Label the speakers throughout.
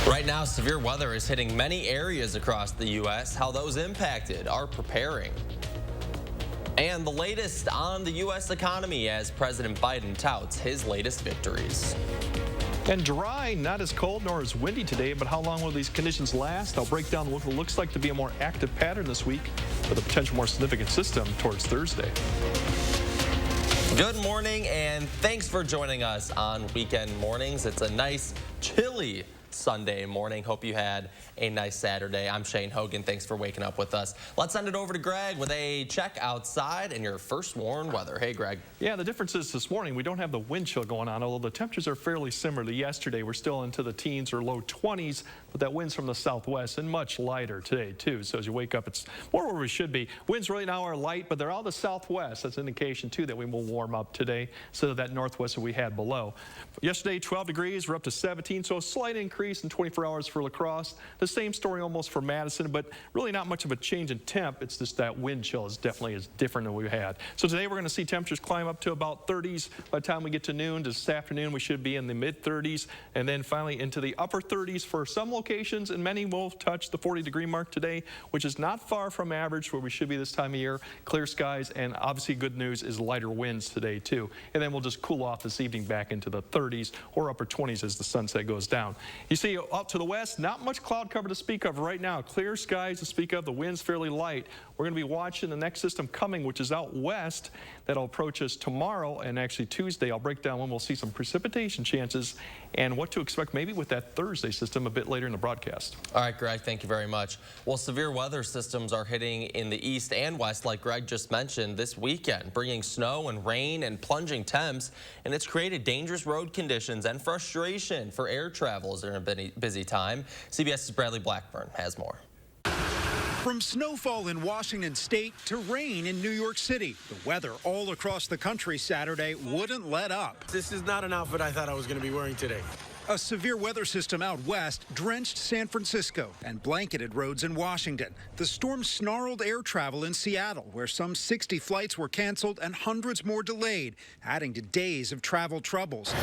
Speaker 1: Right now, severe weather is hitting many areas across the U.S. How those impacted are preparing. And the latest on the U.S. economy as President Biden touts his latest victories.
Speaker 2: And dry, not as cold nor as windy today, but how long will these conditions last? I'll break down what looks like to be a more active pattern this week with a potential more significant system towards Thursday.
Speaker 1: Good morning, and thanks for joining us on Weekend Mornings. It's a nice, chilly Sunday morning. Hope you had a nice Saturday. I'm Shane Hogan. Thanks for waking up with us. Let's send it over to Greg with a check outside and your first warned weather. Hey, Greg.
Speaker 2: Yeah, the difference is this morning we don't have the wind chill going on, although the temperatures are fairly similar to yesterday. We're still into the teens or low 20s, but that wind's from the southwest and much lighter today, too. So as you wake up, it's more where we should be. Winds right now are light, but they're all the southwest. That's an indication, too, that we will warm up today instead of that northwest that we had below. Yesterday, 12 degrees. We're up to 17, so a slight increase in 24 hours for La Crosse. The same story almost for Madison, but really not much of a change in temp. It's just that wind chill is definitely different than we've had. So today we're going to see temperatures climb up to about 30s. By the time we get to noon, this afternoon we should be in the mid-30s, and then finally into the upper 30s for some locations, and many will touch the 40-degree mark today, which is not far from average where we should be this time of year. Clear skies, and obviously good news is lighter winds today too. And then we'll just cool off this evening back into the 30s or upper 20s as the sunset goes down. You see out to the west, not much cloud cover to speak of right now. Clear skies to speak of. The wind's fairly light. We're going to be watching the next system coming, which is out west. That'll approach us tomorrow and actually Tuesday. I'll break down when we'll see some precipitation chances and what to expect maybe with that Thursday system a bit later in the broadcast.
Speaker 1: All right, Greg, thank you very much. Well, severe weather systems are hitting in the east and west, like Greg just mentioned, this weekend, bringing snow and rain and plunging temps, and it's created dangerous road conditions and frustration for air travelers during a busy time. CBS's Bradley Blackburn has more.
Speaker 3: From snowfall in Washington state to rain in New York City, the weather all across the country Saturday wouldn't let up.
Speaker 4: This is not an outfit I thought I was going to be wearing today.
Speaker 3: A severe weather system out west drenched San Francisco and blanketed roads in Washington. The storm snarled air travel in Seattle, where some 60 flights were canceled and hundreds more delayed, adding to days of travel troubles.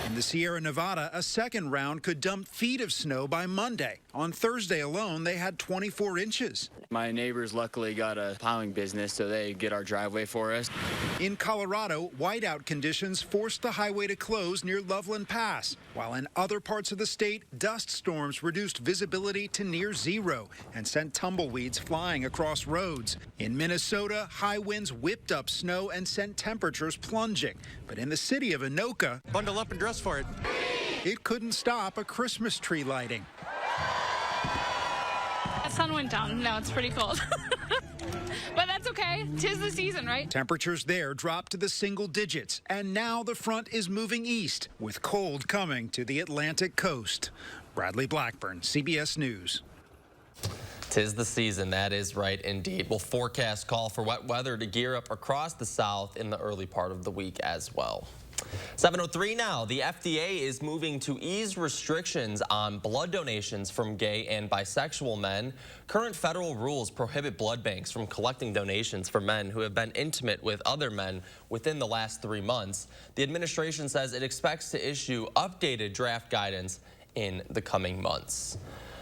Speaker 3: In the Sierra Nevada, a second round could dump feet of snow by Monday. On Thursday alone, they had 24 inches.
Speaker 5: My neighbors luckily got a plowing business, so they get our driveway for us.
Speaker 3: In Colorado, whiteout conditions forced the highway to close near Loveland Pass, while in other parts of the state, dust storms reduced visibility to near zero and sent tumbleweeds flying across roads. In Minnesota, high winds whipped up snow and sent temperatures plunging. But in the city of Anoka,
Speaker 4: Bundle up and dress for it.
Speaker 3: It couldn't stop a Christmas tree lighting.
Speaker 6: The sun went down. Now it's pretty cold. But that's okay. 'Tis the season, right?
Speaker 3: Temperatures there dropped to the single digits, and now the front is moving east, with cold coming to the Atlantic coast. Bradley Blackburn, CBS News.
Speaker 1: 'Tis the season, that is right indeed. Well, forecasts call for wet weather to gear up across the south in the early part of the week as well. 7:03 now. The FDA is moving to ease restrictions on blood donations from gay and bisexual men. Current federal rules prohibit blood banks from collecting donations for men who have been intimate with other men within the last 3 months. The administration says it expects to issue updated draft guidance in the coming months.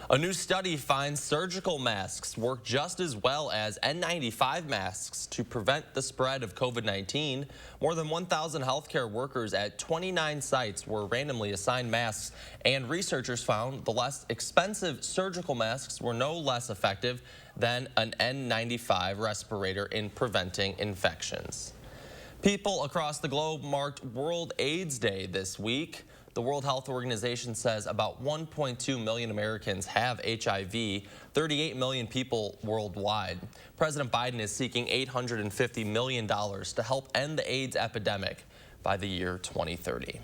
Speaker 1: A new study finds surgical masks work just as well as N95 masks to prevent the spread of COVID-19. More than 1,000 healthcare workers at 29 sites were randomly assigned masks, and researchers found the less expensive surgical masks were no less effective than an N95 respirator in preventing infections. People across the globe marked World AIDS Day this week. The World Health Organization says about 1.2 million Americans have HIV, 38 million people worldwide. President Biden is seeking $850 million to help end the AIDS epidemic by the year 2030.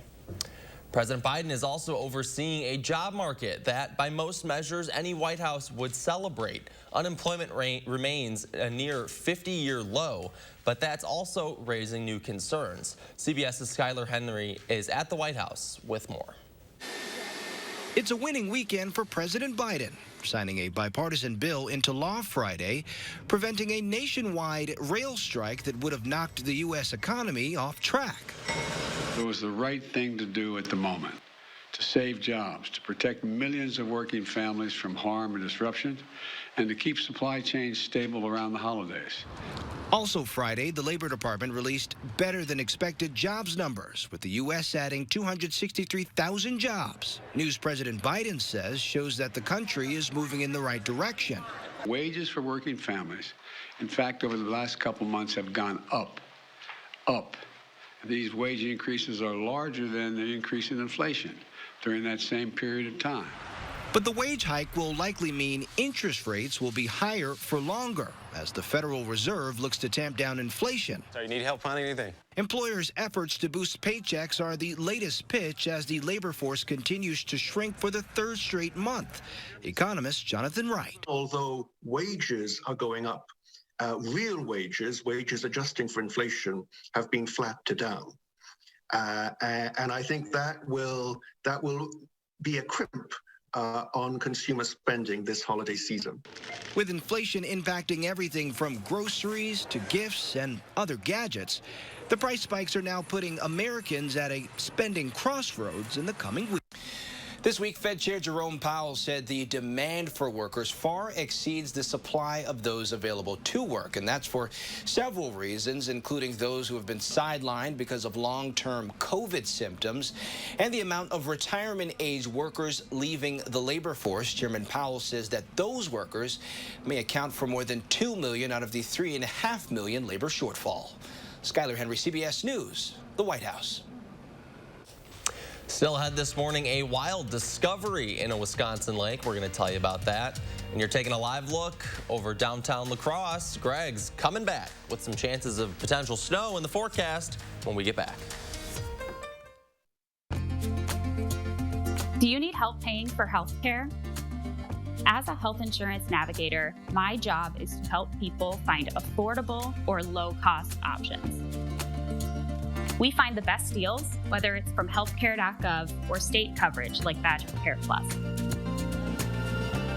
Speaker 1: President Biden is also overseeing a job market that, by most measures, any White House would celebrate. Unemployment rate remains a near 50-year low, but that's also raising new concerns. CBS's Skylar Henry is at the White House with more.
Speaker 7: It's a winning weekend for President Biden, signing a bipartisan bill into law Friday, preventing a nationwide rail strike that would have knocked the U.S. economy off track.
Speaker 8: It was the right thing to do at the moment to save jobs, to protect millions of working families from harm and disruption, and to keep supply chains stable around the holidays.
Speaker 7: Also Friday, the Labor Department released better than expected jobs numbers, with the U.S. adding 263,000 jobs. News President Biden says shows that the country is moving in the right direction.
Speaker 8: Wages for working families, in fact, over the last couple months have gone up. These wage increases are larger than the increase in inflation during that same period of time.
Speaker 7: But the wage hike will likely mean interest rates will be higher for longer as the Federal Reserve looks to tamp down inflation.
Speaker 4: So you need help finding anything?
Speaker 7: Employers' efforts to boost paychecks are the latest pitch as the labor force continues to shrink for the third straight month. Economist Jonathan Wright.
Speaker 9: Although wages are going up, real wages adjusting for inflation, have been flat to down. And I think that will be a crimp on consumer spending this holiday season.
Speaker 7: With inflation impacting everything from groceries to gifts and other gadgets, the price spikes are now putting Americans at a spending crossroads in the coming week. This week, Fed Chair Jerome Powell said the demand for workers far exceeds the supply of those available to work, and that's for several reasons, including those who have been sidelined because of long-term COVID symptoms and the amount of retirement-age workers leaving the labor force. Chairman Powell says that those workers may account for more than 2 million out of the 3.5 million labor shortfall. Skylar Henry, CBS News, the White House.
Speaker 1: Still ahead this morning, a wild discovery in a Wisconsin lake. We're going to tell you about that. And you're taking a live look over downtown La Crosse. Greg's coming back with some chances of potential snow in the forecast when we get back.
Speaker 10: Do you need help paying for health care? As a health insurance navigator, my job is to help people find affordable or low-cost options. We find the best deals, whether it's from healthcare.gov or state coverage like Badger Care Plus.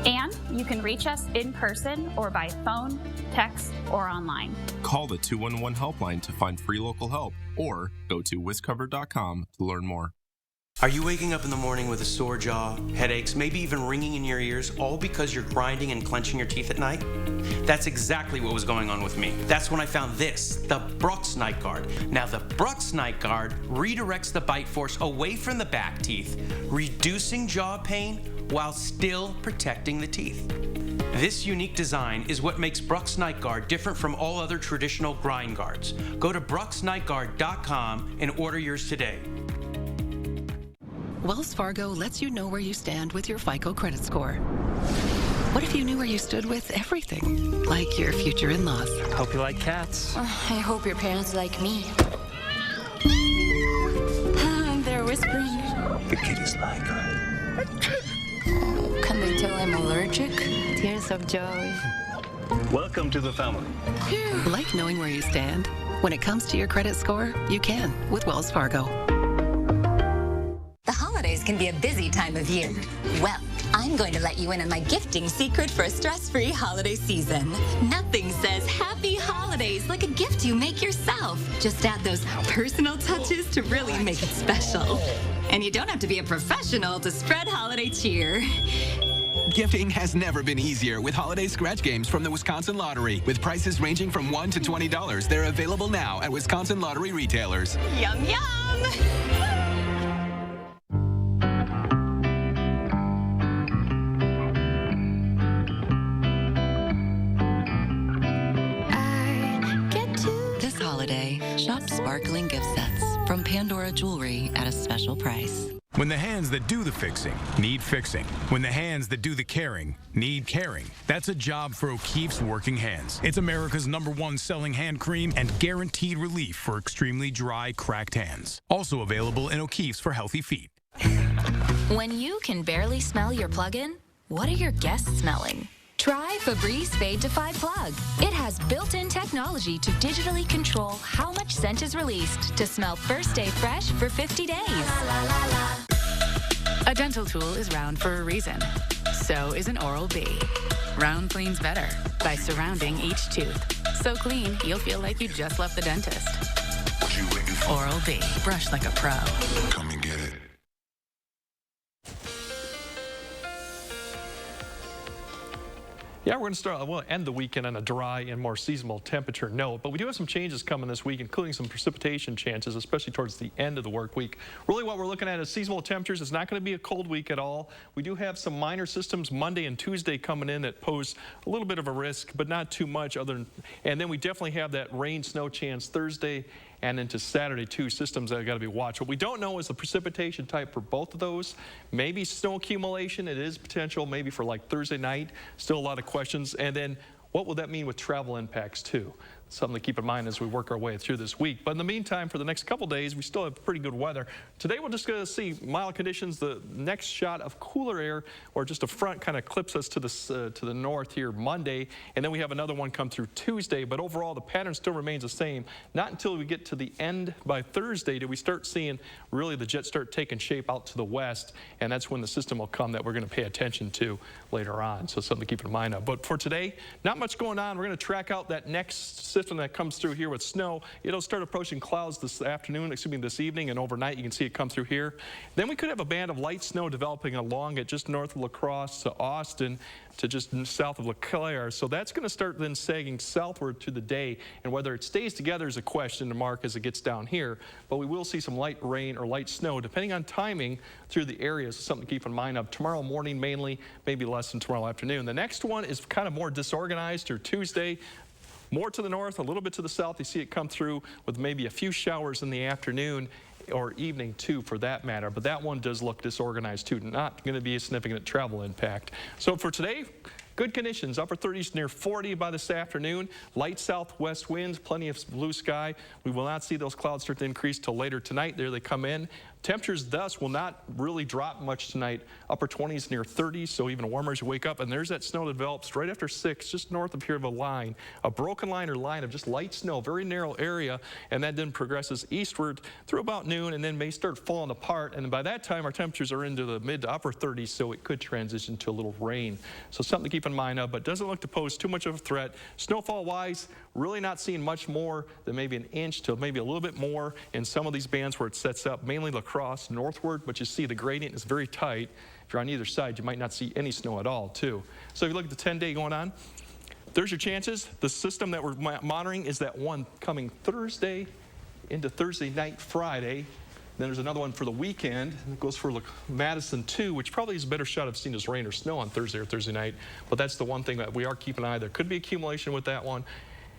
Speaker 10: And you can reach us in person or by phone, text, or online.
Speaker 11: Call the 211 helpline to find free local help or go to WISC-TV.com to learn more.
Speaker 12: Are you waking up in the morning with a sore jaw, headaches, maybe even ringing in your ears, all because you're grinding and clenching your teeth at night? That's exactly what was going on with me. That's when I found this, the Brux Night Guard. Now, the Brux Night Guard redirects the bite force away from the back teeth, reducing jaw pain while still protecting the teeth. This unique design is what makes Brux Night Guard different from all other traditional grind guards. Go to BruxNightGuard.com and order yours today.
Speaker 13: Wells Fargo lets you know where you stand with your FICO credit score. What if you knew where you stood with everything, like your future in-laws?
Speaker 14: Hope you like cats.
Speaker 15: I hope your parents like me. They're whispering.
Speaker 14: The kitties like her.
Speaker 15: Oh, can they tell I'm allergic?
Speaker 13: Tears of joy.
Speaker 14: Welcome to the family.
Speaker 13: Like knowing where you stand? When it comes to your credit score, you can with Wells Fargo.
Speaker 16: The holidays can be a busy time of year. Well, I'm going to let you in on my gifting secret for a stress-free holiday season. Nothing says happy holidays like a gift you make yourself. Just add those personal touches to really make it special. And you don't have to be a professional to spread holiday cheer.
Speaker 17: Gifting has never been easier with holiday scratch games from the Wisconsin Lottery. With prices ranging from $1 to $20, they're available now at Wisconsin Lottery retailers.
Speaker 16: Yum, yum!
Speaker 13: Shop sparkling gift sets from Pandora Jewelry at a special price.
Speaker 18: When the hands that do the fixing need fixing. When the hands that do the caring need caring. That's a job for O'Keeffe's Working Hands. It's America's #1 selling hand cream and guaranteed relief for extremely dry, cracked hands. Also available in O'Keeffe's for healthy feet.
Speaker 19: When you can barely smell your plug-in, what are your guests smelling? Try Febreze Fade to 5 Plug. It has built-in technology to digitally control how much scent is released to smell first day fresh for 50 days.
Speaker 20: A dental tool is round for a reason. So is an Oral-B. Round cleans better by surrounding each tooth. So clean, you'll feel like you just left the dentist. Oral-B. Brush like a pro.
Speaker 21: Come and get it.
Speaker 2: Yeah, we'll end the weekend on a dry and more seasonal temperature note, but we do have some changes coming this week, including some precipitation chances, especially towards the end of the work week. Really what we're looking at is seasonal temperatures. It's not going to be a cold week at all. We do have some minor systems Monday and Tuesday coming in that pose a little bit of a risk, but not too much and then we definitely have that rain, snow chance Thursday and into Saturday, too, systems that have got to be watched. What we don't know is the precipitation type for both of those. Maybe snow accumulation. It is potential maybe for like Thursday night. Still a lot of questions. And then what will that mean with travel impacts, too? Something to keep in mind as we work our way through this week. But in the meantime, for the next couple days, we still have pretty good weather. Today, we're just going to see mild conditions. The next shot of cooler air, or just a front, kind of clips us to the north here Monday, and then we have another one come through Tuesday. But overall, the pattern still remains the same. Not until we get to the end by Thursday do we start seeing really the jets start taking shape out to the west, and that's when the system will come that we're going to pay attention to later on. So something to keep in mind of. But for today, not much going on. We're going to track out that next system that comes through here with snow. It'll start approaching clouds this evening, and overnight you can see it come through here. Then we could have a band of light snow developing along it just north of La Crosse to Austin to just south of LeClaire. So that's going to start then sagging southward through the day, and whether it stays together is a question to mark as it gets down here. But we will see some light rain or light snow depending on timing through the areas. So something to keep in mind of tomorrow morning mainly, maybe less than tomorrow afternoon. The next one is kind of more disorganized, or Tuesday. More to the north, a little bit to the south. You see it come through with maybe a few showers in the afternoon or evening too, for that matter. But that one does look disorganized too. Not going to be a significant travel impact. So for today, good conditions, upper 30s near 40 by this afternoon. Light southwest winds, plenty of blue sky. We will not see those clouds start to increase till later tonight. There they come in. Temperatures thus will not really drop much tonight. Upper 20s near 30s, so even warmer as you wake up. And there's that snow that develops right after 6, just north of here of a line. A broken line or line of just light snow, very narrow area, and that then progresses eastward through about noon and then may start falling apart. And by that time, our temperatures are into the mid to upper 30s, so it could transition to a little rain. So something to keep in mind of, but doesn't look to pose too much of a threat. Snowfall-wise, really not seeing much more than maybe an inch to maybe a little bit more in some of these bands where it sets up, mainly La Crosse northward, but you see the gradient is very tight. If you're on either side, you might not see any snow at all, too. So if you look at the 10-day going on, there's your chances. The system that we're monitoring is that one coming Thursday into Thursday night, Friday. Then there's another one for the weekend. It goes for Madison, too, which probably is a better shot of seeing as rain or snow on Thursday or Thursday night. But that's the one thing that we are keeping an eye. There could be accumulation with that one.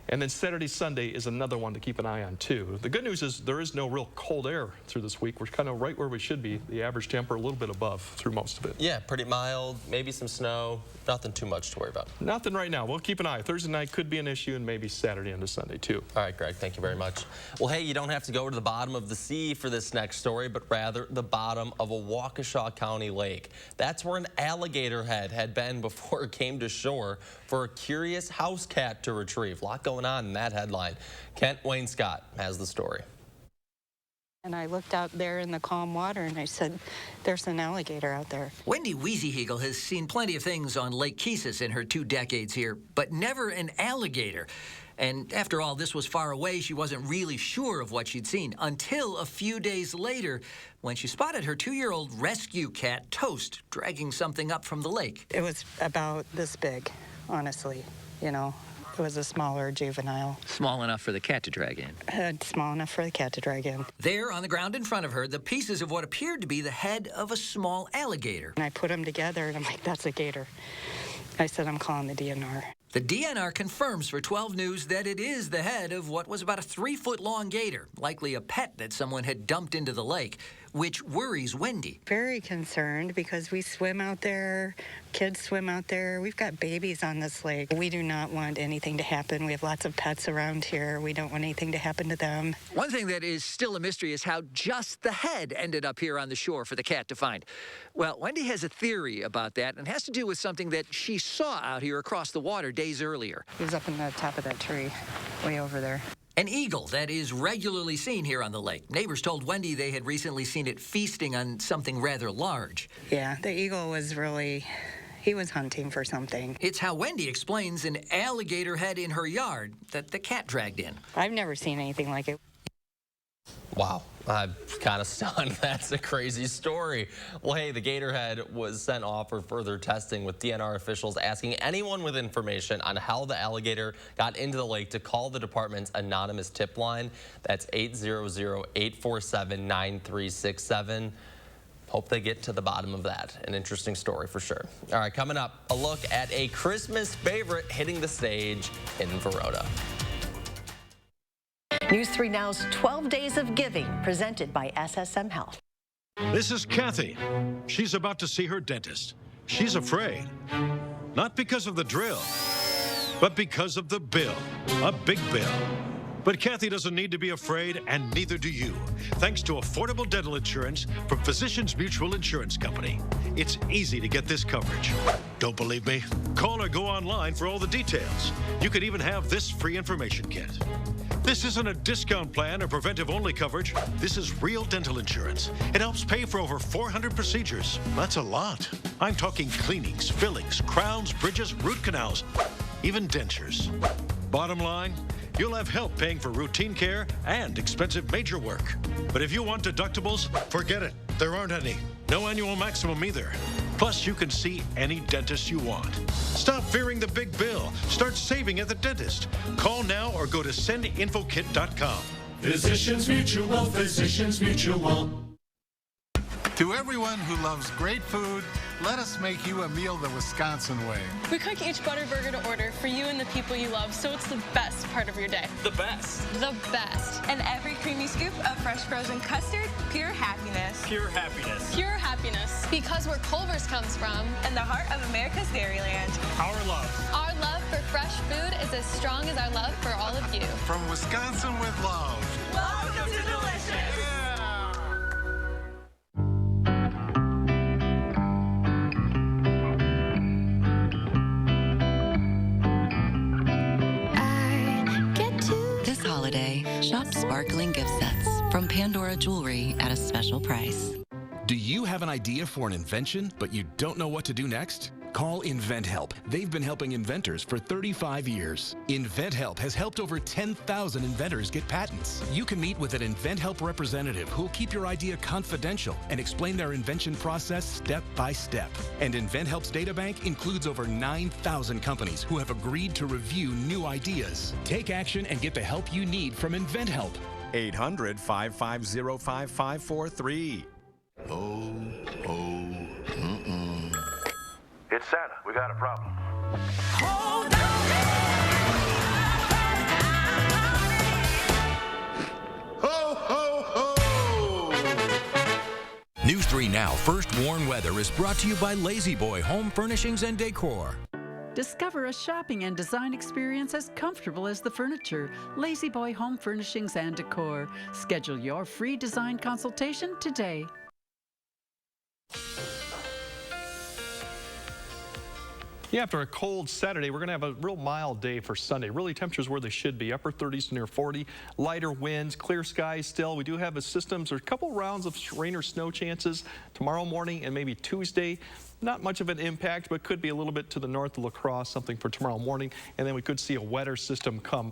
Speaker 2: And then Saturday, Sunday is another one to keep an eye on, too. The good news is there is no real cold air through this week. We're kind of right where we should be. The average temper a little bit above through most of it.
Speaker 1: Yeah, pretty mild, maybe some snow. Nothing too much to worry about.
Speaker 2: Nothing right now. We'll keep an eye. Thursday night could be an issue, and maybe Saturday into Sunday, too.
Speaker 1: All right, Greg, thank you very much. Well, hey, you don't have to go to the bottom of the sea for this next story, but rather the bottom of a Waukesha County lake. That's where an alligator head had been before it came to shore for a curious house cat to retrieve. A lot going on in that headline. Kent Wayne Scott has the story.
Speaker 21: And I looked out there in the calm water and I said, there's an alligator out there.
Speaker 22: Wendy Wiesehegel has seen plenty of things on Lake Kesis in her 2 decades here, but never an alligator. And after all, this was far away. She wasn't really sure of what she'd seen until a few days later when she spotted her 2-year-old rescue cat, Toast, dragging something up from the lake.
Speaker 21: It was about this big, honestly, you know. It was a smaller juvenile.
Speaker 22: Small enough for the cat to drag in.
Speaker 21: Small enough for the cat to drag in.
Speaker 22: There on the ground in front of her, the pieces of what appeared to be the head of a small alligator.
Speaker 21: And I put them together and I'm like, that's a gator. I said, I'm calling the DNR.
Speaker 22: The DNR confirms for 12 News that it is the head of what was about a 3-foot-long gator, likely a pet that someone had dumped into the lake, which worries Wendy.
Speaker 21: Very concerned because we swim out there, kids swim out there. We've got babies on this lake. We do not want anything to happen. We have lots of pets around here. We don't want anything to happen to them.
Speaker 22: One thing that is still a mystery is how just the head ended up here on the shore for the cat to find. Well, Wendy has a theory about that, and it has to do with something that she saw out here across the water days earlier.
Speaker 21: He was up in the top of that tree, way over there.
Speaker 22: An eagle that is regularly seen here on the lake. Neighbors told Wendy they had recently seen it feasting on something rather large.
Speaker 21: Yeah, the eagle was really, he was hunting for something.
Speaker 22: It's how Wendy explains an alligator head in her yard that the cat dragged in.
Speaker 21: I've never seen anything like it.
Speaker 1: Wow. I'm kind of stunned. That's a crazy story. Well, hey, the gatorhead was sent off for further testing, with DNR officials asking anyone with information on how the alligator got into the lake to call the department's anonymous tip line. That's 800-847-9367. Hope they get to the bottom of that. An interesting story for sure. All right, coming up, a look at a Christmas favorite hitting the stage in Verona.
Speaker 5: News 3 Now's 12 Days of Giving, presented by SSM Health.
Speaker 6: This is Kathy. She's about to see her dentist. She's afraid. Not because of the drill, but because of the bill. A big bill. But Kathy doesn't need to be afraid, and neither do you, thanks to affordable dental insurance from Physicians Mutual Insurance Company. It's easy to get this coverage. Don't believe me? Call or go online for all the details. You could even have this free information kit. This isn't a discount plan or preventive-only coverage. This is real dental insurance. It helps pay for over 400 procedures. That's a lot. I'm talking cleanings, fillings, crowns, bridges, root canals, even dentures. Bottom line, you'll have help paying for routine care and expensive major work. But if you want deductibles, forget it. There aren't any. No annual maximum either. Plus, you can see any dentist you want. Stop fearing the big bill. Start saving at the dentist. Call now or go to sendinfokit.com.
Speaker 23: Physicians Mutual, Physicians Mutual.
Speaker 24: To everyone who loves great food, let us make you a meal the Wisconsin way.
Speaker 25: We cook each butter burger to order for you and the people you love, so it's the best part of your day.
Speaker 23: The best.
Speaker 25: The best.
Speaker 26: And every creamy scoop of fresh frozen custard, pure happiness.
Speaker 23: Pure happiness.
Speaker 25: Pure happiness. Because where Culver's comes from.
Speaker 26: And the heart of America's Dairyland.
Speaker 23: Our love.
Speaker 25: Our love for fresh food is as strong as our love for all of you.
Speaker 24: From Wisconsin with love.
Speaker 26: Welcome to Delicious.
Speaker 13: Shop sparkling gift sets from Pandora Jewelry at a special price.
Speaker 27: Do you have an idea for an invention, but you don't know what to do next? Call InventHelp. They've been helping inventors for 35 years. InventHelp has helped over 10,000 inventors get patents. You can meet with an InventHelp representative who'll keep your idea confidential and explain their invention process step by step. And InventHelp's databank includes over 9,000 companies who have agreed to review new ideas. Take action and get the help you need from InventHelp.
Speaker 28: 800-550-5543.
Speaker 14: It's Santa. We got a problem.
Speaker 28: Ho, ho, ho!
Speaker 29: News 3 Now First Warn Weather is brought to you by Lazy Boy Home Furnishings and Decor.
Speaker 30: Discover a shopping and design experience as comfortable as the furniture. Lazy Boy Home Furnishings and Decor. Schedule your free design consultation today.
Speaker 2: Yeah, after a cold Saturday, we're going to have a real mild day for Sunday. Really, temperatures where they should be, upper 30s to near 40. Lighter winds, clear skies still. We do have a systems. There's a couple rounds of rain or snow chances tomorrow morning and maybe Tuesday. Not much of an impact, but could be a little bit to the north of La Crosse, something for tomorrow morning. And then we could see a wetter system come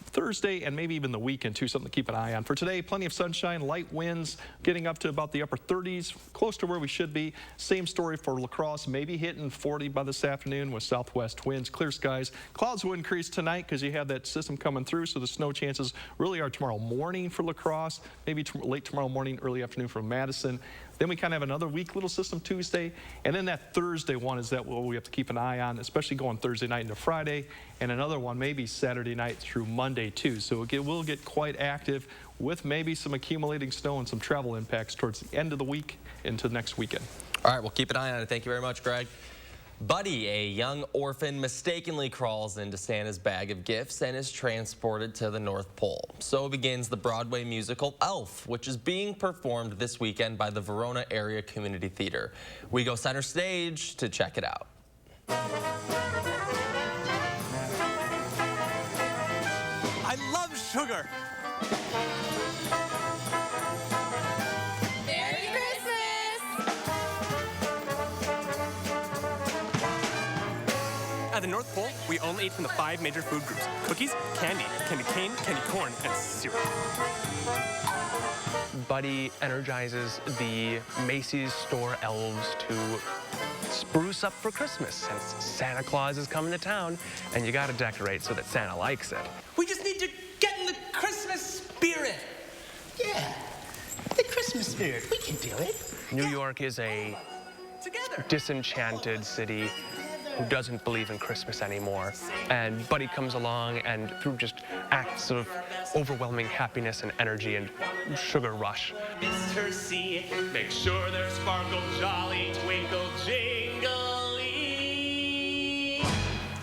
Speaker 2: Thursday and maybe even the weekend too, something to keep an eye on. For today, plenty of sunshine, light winds, getting up to about the upper 30s, close to where we should be. Same story for La Crosse, maybe hitting 40 by this afternoon with southwest winds, clear skies. Clouds will increase tonight because you have that system coming through, so the snow chances really are tomorrow morning for La Crosse, maybe late tomorrow morning, early afternoon for Madison. Then we kind of have another weak little system Tuesday, and then that Thursday one is that what we have to keep an eye on, especially going Thursday night into Friday, and another one maybe Saturday night through Monday too. So it will get quite active with maybe some accumulating snow and some travel impacts towards the end of the week into next weekend.
Speaker 1: All right, we'll keep an eye on it. Thank you very much, Greg. Buddy, a young orphan, mistakenly crawls into Santa's bag of gifts and is transported to the North Pole. So begins the Broadway musical Elf, which is being performed this weekend by the Verona Area Community Theater. We go center stage to check it out.
Speaker 4: I love sugar.
Speaker 3: At the North Pole, we only eat from the 5 major food groups: cookies, candy, candy cane, candy corn, and syrup.
Speaker 7: Buddy energizes the Macy's store elves to spruce up for Christmas, since Santa Claus is coming to town, and you gotta decorate so that Santa likes it.
Speaker 4: We just need to get in the Christmas spirit.
Speaker 8: Yeah, the Christmas spirit. We can do it.
Speaker 7: New York is a disenchanted city who doesn't believe in Christmas anymore. And Buddy comes along and through just acts of overwhelming happiness and energy and sugar rush.
Speaker 23: Mr. C, make sure there's sparkle, jolly, twinkle, jingly.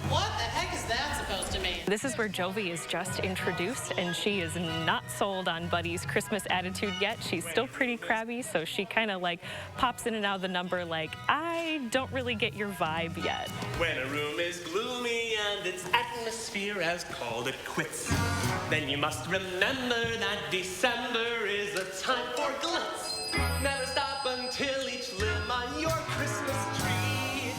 Speaker 9: What the heck is that supposed to mean?
Speaker 25: This is where Jovi is just introduced, and she is not sold on Buddy's Christmas attitude yet. She's still pretty crabby, so she kind of like pops in and out of the number like, I don't really get your vibe yet.
Speaker 23: When a room is gloomy and its atmosphere has called it quits, then you must remember that December is a time for glitz. Never stop until each limb on your Christmas tree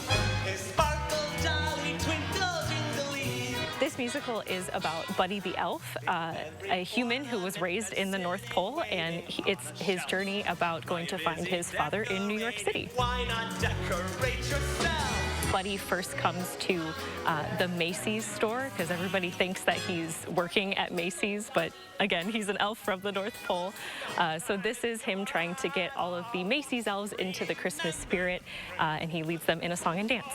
Speaker 23: is sparkle, jolly, twinkle, jingly.
Speaker 25: This musical is about Buddy the Elf, a human who was raised in the North Pole, and it's his journey about going to find his father in New York City.
Speaker 23: Why not decorate yourself?
Speaker 25: Buddy first comes to the Macy's store because everybody thinks that he's working at Macy's, but again, he's an elf from the North Pole. So this is him trying to get all of the Macy's elves into the Christmas spirit, and he leads them in a song and dance.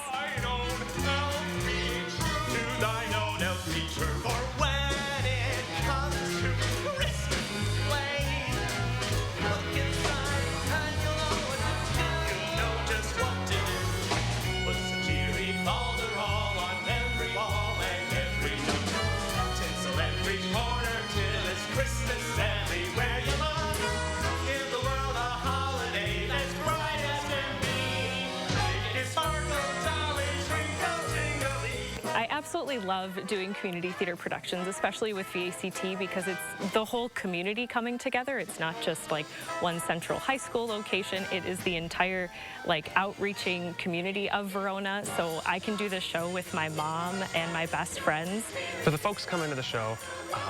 Speaker 25: I absolutely love doing community theater productions, especially with WISC-TV, because it's the whole community coming together. It's not just like one central high school location. It is the entire like outreaching community of Verona. So I can do this show with my mom and my best friends.
Speaker 7: For the folks coming to the show,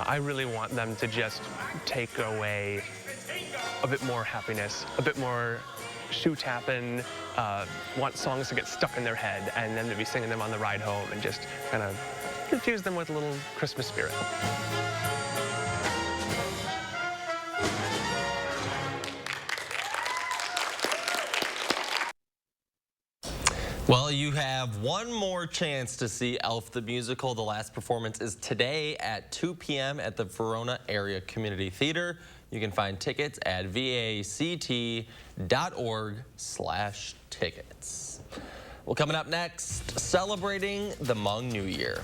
Speaker 7: I really want them to just take away a bit more happiness, a bit more shoe tapping, want songs to get stuck in their head and then to be singing them on the ride home and just kind of infuse them with a little Christmas spirit.
Speaker 1: Well, you have one more chance to see Elf the Musical. The last performance is today at 2 p.m. at the Verona Area Community Theater. You can find tickets at vact.org/tickets. Well, coming up next, celebrating the Hmong New Year.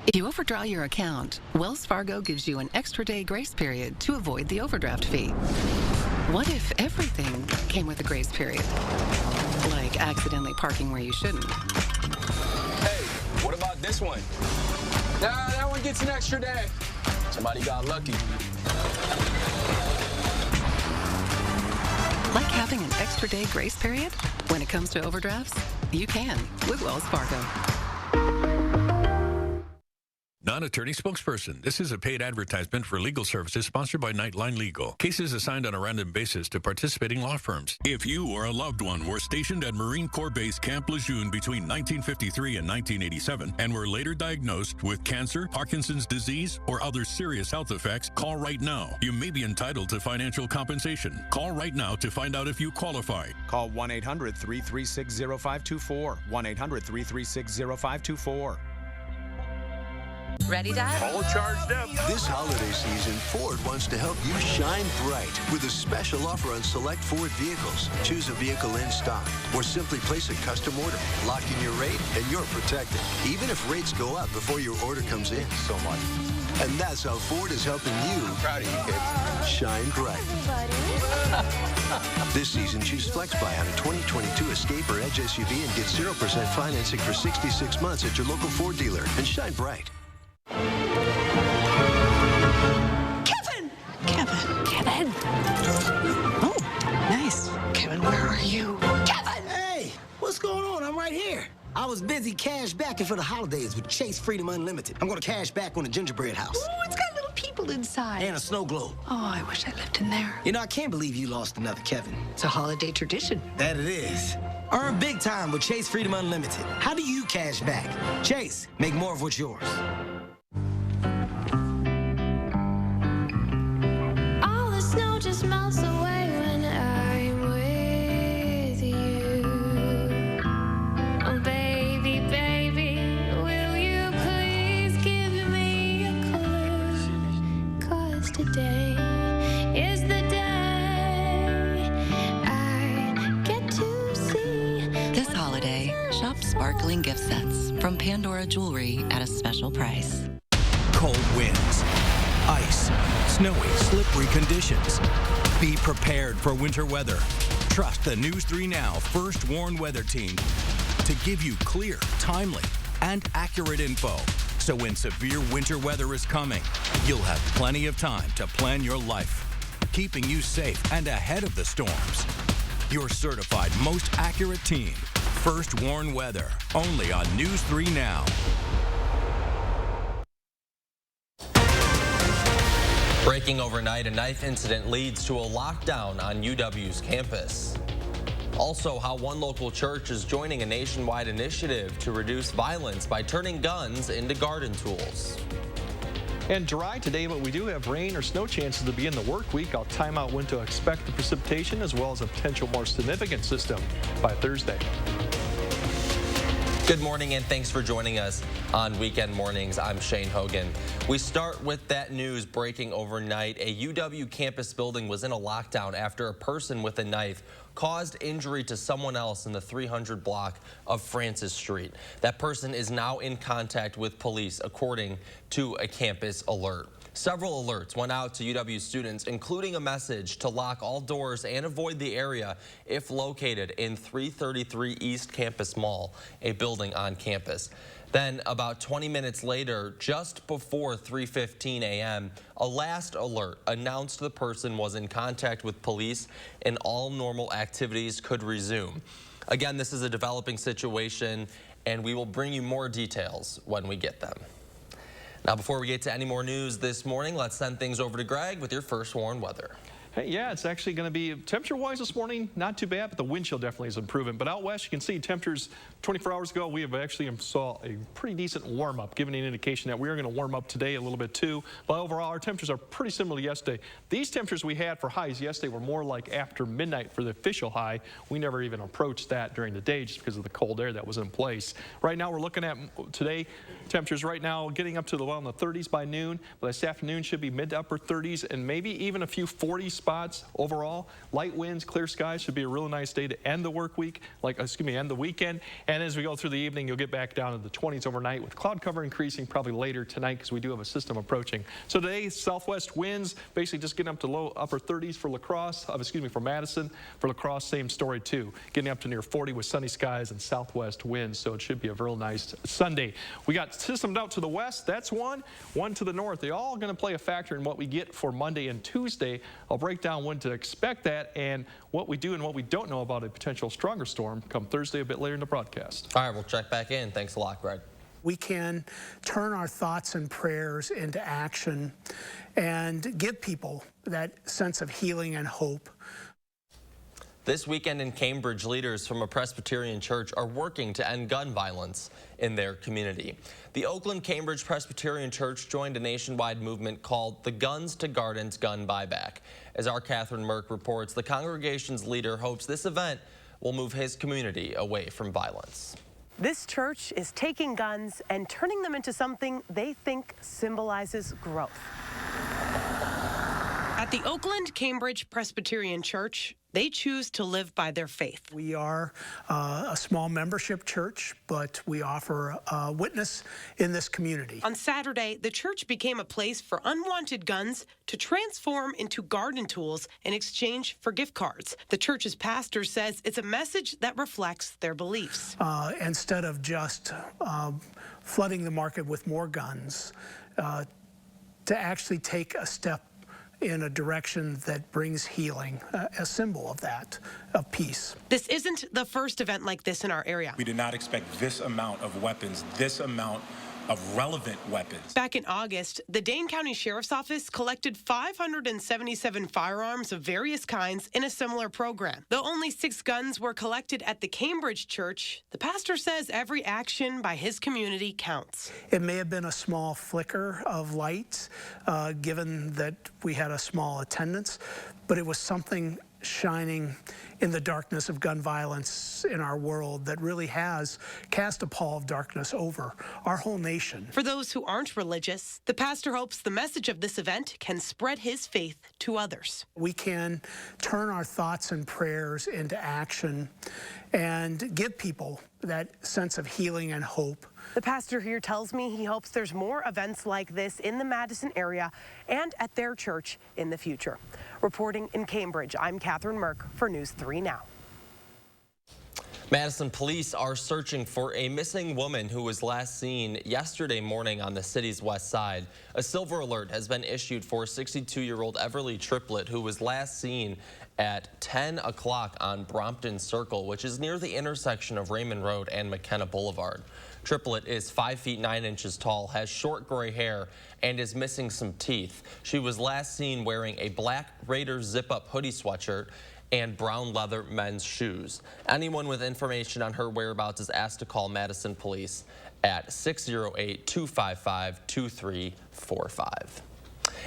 Speaker 13: If you overdraw your account, Wells Fargo gives you an extra day grace period to avoid the overdraft fee. What if everything came with a grace period? Like accidentally parking where you shouldn't.
Speaker 10: Hey, what about this one? Nah, that one gets an extra day. Somebody got lucky.
Speaker 13: Like having an extra day grace period? When it comes to overdrafts, you can with Wells Fargo.
Speaker 11: Non-attorney spokesperson. This is a paid advertisement for legal services sponsored by Nightline Legal. Cases assigned on a random basis to participating law firms. If you or a loved one were stationed at Marine Corps Base Camp Lejeune between 1953 and 1987 and were later diagnosed with cancer, Parkinson's disease, or other serious health effects, call right now. You may be entitled to financial compensation. Call right now to find out if you qualify.
Speaker 28: Call 1-800-336-0524. 1-800-336-0524.
Speaker 20: Ready, Dad?
Speaker 12: All charged up. This holiday season, Ford wants to help you shine bright with a special offer on select Ford vehicles. Choose a vehicle in stock or simply place a custom order. Lock in your rate and you're protected, even if rates go up before your order comes in. So much. And that's how Ford is helping you. I'm proud of you, kids. Shine bright. This season, choose FlexBuy on a 2022 Escape or Edge SUV and get 0% financing for 66 months at your local Ford dealer. And shine bright.
Speaker 8: Kevin! Oh, nice. Kevin, where are you? Kevin! Hey, what's going on? I'm right
Speaker 5: right here. I was busy cash backing for the holidays with Chase Freedom Unlimited. I'm gonna cash back on the gingerbread house.
Speaker 6: Ooh, it's got little people inside.
Speaker 5: And a snow globe.
Speaker 6: Oh, I wish I lived in there.
Speaker 5: You know, I can't believe you lost another Kevin.
Speaker 6: It's a holiday tradition.
Speaker 5: That it is. Earn big time with Chase Freedom Unlimited. How do you cash back? Chase, make more of what's yours.
Speaker 15: All the snow just melts away when I'm with you. Oh, baby, baby, will you please give me a clue? 'Cause today is the day I get to see.
Speaker 16: This holiday, shop sparkling gift sets from Pandora Jewelry at a special price.
Speaker 29: Cold winds, ice, snowy, slippery conditions. Be prepared for winter weather. Trust the News 3 Now First Warn Weather Team to give you clear, timely, and accurate info. So when severe winter weather is coming, you'll have plenty of time to plan your life, keeping you safe and ahead of the storms. Your certified most accurate team, First Warn Weather, only on News 3 Now.
Speaker 1: Breaking overnight, a knife incident leads to a lockdown on UW's campus. Also, how one local church is joining a nationwide initiative to reduce violence by turning guns into garden tools.
Speaker 2: And dry today, but we do have rain or snow chances to begin the work week. I'll time out when to expect the precipitation as well as a potential more significant system by Thursday.
Speaker 1: Good morning and thanks for joining us on Weekend Mornings. I'm Shane Hogan. We start with that news breaking overnight. A UW campus building was in a lockdown after a person with a knife caused injury to someone else in the 300 block of Francis Street. That person is now in contact with police, according to a campus alert. Several alerts went out to UW students, including a message to lock all doors and avoid the area if located in 333 East Campus Mall, a building on campus. Then about 20 minutes later, just before 3:15 a.m., a last alert announced the person was in contact with police and all normal activities could resume. Again, this is a developing situation and we will bring you more details when we get them. Now, before we get to any more news this morning, let's send things over to Greg with your First Warn weather.
Speaker 2: Hey, yeah, it's actually going to be temperature-wise this morning, not too bad, but the wind chill definitely is improving. But out west, you can see temperatures 24 hours ago, we have actually saw a pretty decent warm-up, giving an indication that we are going to warm up today a little bit too. But overall, our temperatures are pretty similar to yesterday. These temperatures we had for highs yesterday were more like after midnight for the official high. We never even approached that during the day just because of the cold air that was in place. Right now, we're looking at today, temperatures right now getting up to the, well, in the 30s by noon. But this afternoon should be mid to upper 30s and maybe even a few 40s spots overall. Light winds, clear skies, should be a real nice day to end the work week, end the weekend. And as we go through the evening, you'll get back down to the 20s overnight with cloud cover increasing probably later tonight because we do have a system approaching. So today, southwest winds basically just getting up to low upper 30s for for Madison. For La Crosse, same story too. Getting up to near 40 with sunny skies and southwest winds. So it should be a real nice Sunday. We got systems out to the west. That's one to the north. They're all going to play a factor in what we get for Monday and Tuesday. I'll break down when to expect that and what we do and what we don't know about a potential stronger storm come Thursday a bit later in the broadcast.
Speaker 1: All right, we'll check back in. Thanks a lot, Greg.
Speaker 17: We can turn our thoughts and prayers into action and give people that sense of healing and hope.
Speaker 1: This weekend in Cambridge, leaders from a Presbyterian church are working to end gun violence in their community. The Oakland-Cambridge Presbyterian Church joined a nationwide movement called the Guns to Gardens Gun Buyback. As our Catherine Merck reports, the congregation's leader hopes this event will move his community away from violence.
Speaker 18: This church is taking guns and turning them into something they think symbolizes growth. At the Oakland-Cambridge Presbyterian Church, they choose to live by their faith.
Speaker 17: We are a small membership church, but we offer a witness in this community.
Speaker 18: On Saturday, the church became a place for unwanted guns to transform into garden tools in exchange for gift cards. The church's pastor says it's a message that reflects their beliefs.
Speaker 17: Instead of just flooding the market with more guns, to actually take a step in a direction that brings healing, a symbol of that, of peace.
Speaker 18: This isn't the first event like this in our area.
Speaker 3: We did not expect this amount of weapons, this amount of relevant weapons.
Speaker 18: Back in August, the Dane County Sheriff's Office collected 577 firearms of various kinds in a similar program. Though only 6 guns were collected at the Cambridge church, the pastor says every action by his community counts.
Speaker 17: It may have been a small flicker of light, given that we had a small attendance, but it was something shining in the darkness of gun violence in our world that really has cast a pall of darkness over our whole nation.
Speaker 18: For those who aren't religious, the pastor hopes the message of this event can spread his faith to others.
Speaker 17: We can turn our thoughts and prayers into action and give people that sense of healing and hope.
Speaker 18: The pastor here tells me he hopes there's more events like this in the Madison area and at their church in the future. Reporting in Cambridge, I'm Catherine Merck for News 3 Now.
Speaker 1: Madison police are searching for a missing woman who was last seen yesterday morning on the city's west side. A silver alert has been issued for 62-year-old Everly Triplett, who was last seen at 10 o'clock on Brompton Circle, which is near the intersection of Raymond Road and McKenna Boulevard. Triplett is 5 feet 9 inches tall, has short gray hair, and is missing some teeth. She was last seen wearing a black Raiders zip-up hoodie sweatshirt and brown leather men's shoes. Anyone with information on her whereabouts is asked to call Madison Police at 608-255-2345.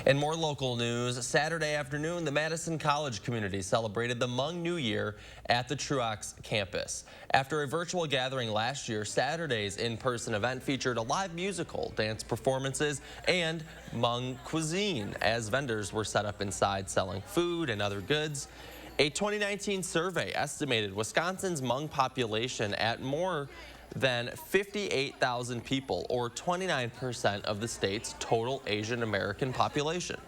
Speaker 1: In more local news, Saturday afternoon, the Madison College community celebrated the Hmong New Year at the Truax campus. After a virtual gathering last year, Saturday's in-person event featured a live musical, dance performances, and Hmong cuisine as vendors were set up inside selling food and other goods. A 2019 survey estimated Wisconsin's Hmong population at more than 58,000 people, or 29% of the state's total Asian American population.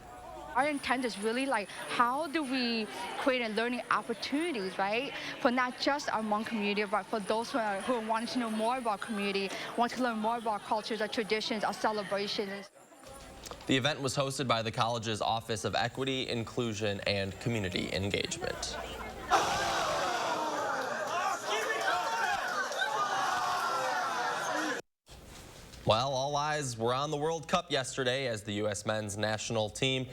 Speaker 4: Our intent is really like, how do we create learning opportunities, right? For not just our Hmong community, but for those who want to know more about community, want to learn more about cultures, our traditions, our celebrations.
Speaker 1: The event was hosted by the college's Office of Equity, Inclusion, and Community Engagement. Well, all eyes were on the World Cup yesterday as the U.S. men's national team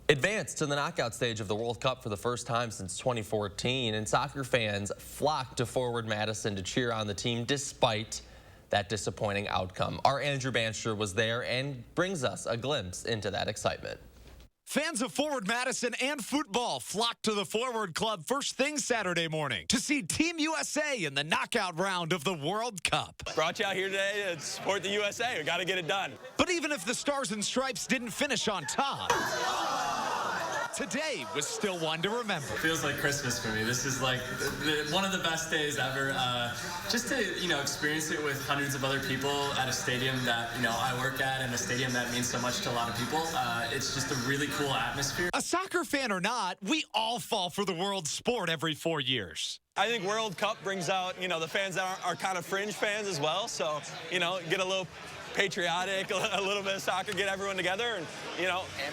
Speaker 1: advanced to the knockout stage of the World Cup for the first time since 2014, and soccer fans flocked to Forward Madison to cheer on the team despite that disappointing outcome. Our Andrew Banster was there and brings us a glimpse into that excitement.
Speaker 14: Fans of Forward Madison and football flocked to the Forward Club first thing Saturday morning to see Team USA in the knockout round of the World Cup.
Speaker 19: Brought you out here today to support the USA. We got to get it done.
Speaker 14: But even if the Stars and Stripes didn't finish on top, today was still one to remember.
Speaker 21: It feels like Christmas for me. This is like one of the best days ever. Just to, experience it with hundreds of other people at a stadium that, I work at, and a stadium that means so much to a lot of people. It's just a really cool atmosphere.
Speaker 14: A soccer fan or not, we all fall for the world sport every 4 years.
Speaker 19: I think World Cup brings out, the fans that are kind of fringe fans as well. So, get a little patriotic, a little bit of soccer, get everyone together, and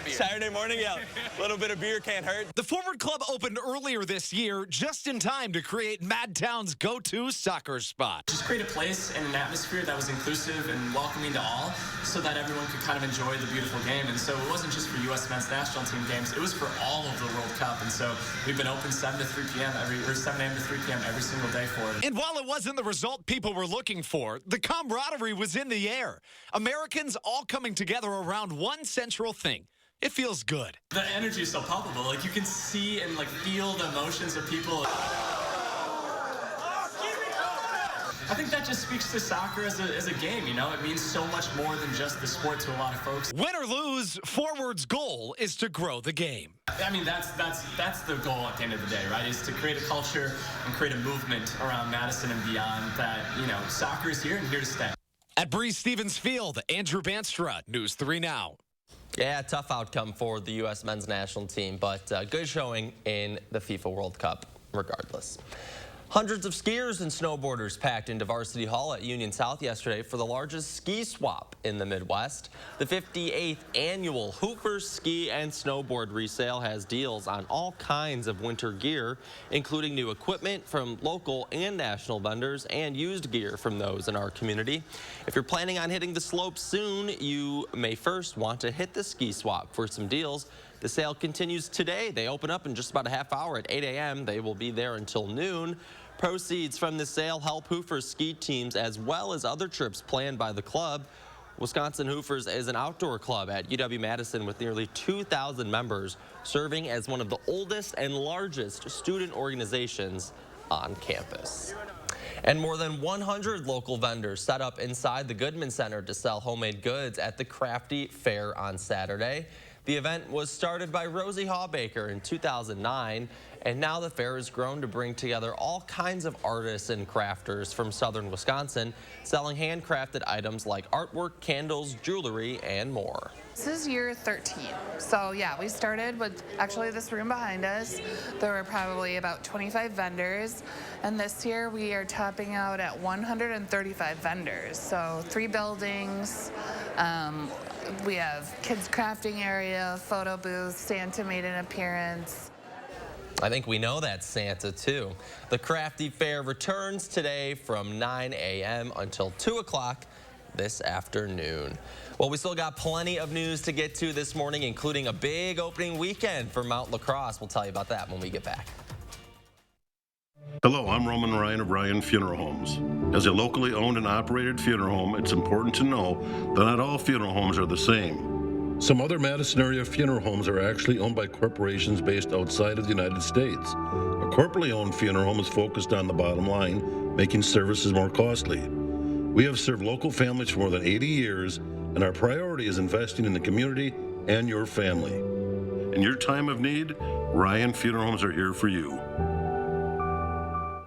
Speaker 19: Saturday morning, a little bit of beer can't hurt.
Speaker 14: The Forward Club opened earlier this year, just in time to create Madtown's go-to soccer spot.
Speaker 21: Just create a place and an atmosphere that was inclusive and welcoming to all, so that everyone could kind of enjoy the beautiful game. And so it wasn't just for U.S. men's national team games; it was for all of the World Cup. And so we've been open 7 to 3 p.m. 7 a.m. to 3 p.m. every single day for it.
Speaker 14: And while it wasn't the result people were looking for, the camaraderie was in the air. Americans all coming together around one central thing. It feels good.
Speaker 21: The energy is so palpable. Like, you can see and feel the emotions of people. I think that just speaks to soccer as a game, It means so much more than just the sport to a lot of folks.
Speaker 14: Win or lose, Forward's goal is to grow the game.
Speaker 21: I mean, that's the goal at the end of the day, right? Is to create a culture and create a movement around Madison and beyond that, soccer is here and here to stay.
Speaker 14: At Breeze Stevens Field, Andrew Banstra, News 3 Now.
Speaker 1: Yeah, tough outcome for the U.S. men's national team, but good showing in the FIFA World Cup regardless. Hundreds of skiers and snowboarders packed into Varsity Hall at Union South yesterday for the largest ski swap in the Midwest. The 58th annual Hoopers Ski and Snowboard Resale has deals on all kinds of winter gear, including new equipment from local and national vendors and used gear from those in our community. If you're planning on hitting the slopes soon, you may first want to hit the ski swap for some deals. The sale continues today. They open up in just about a half hour at 8 a.m. They will be there until noon. Proceeds from the sale help Hoofers ski teams as well as other trips planned by the club. Wisconsin Hoofers is an outdoor club at UW-Madison with nearly 2,000 members, serving as one of the oldest and largest student organizations on campus. And more than 100 local vendors set up inside the Goodman Center to sell homemade goods at the Crafty Fair on Saturday. The event was started by Rosie Hawbaker in 2009, and now the fair has grown to bring together all kinds of artists and crafters from southern Wisconsin, selling handcrafted items like artwork, candles, jewelry, and more.
Speaker 7: This is year 13. So yeah, we started with actually this room behind us. There were probably about 25 vendors. And this year we are topping out at 135 vendors. So 3 buildings. We have kids crafting area, photo booth, Santa made an appearance.
Speaker 1: I think we know that's Santa too. The Crafty Fair returns today from 9 a.m. until 2 o'clock this afternoon. Well, we still got plenty of news to get to this morning, including a big opening weekend for Mount La Crosse. We'll tell you about that when we get back.
Speaker 28: Hello, I'm Roman Ryan of Ryan Funeral Homes. As a locally owned and operated funeral home, it's important to know that not all funeral homes are the same. Some other Madison area funeral homes are actually owned by corporations based outside of the United States. A corporately owned funeral home is focused on the bottom line, making services more costly. We have served local families for more than 80 years, and our priority is investing in the community and your family. In your time of need, Ryan Funeral Homes are here for you.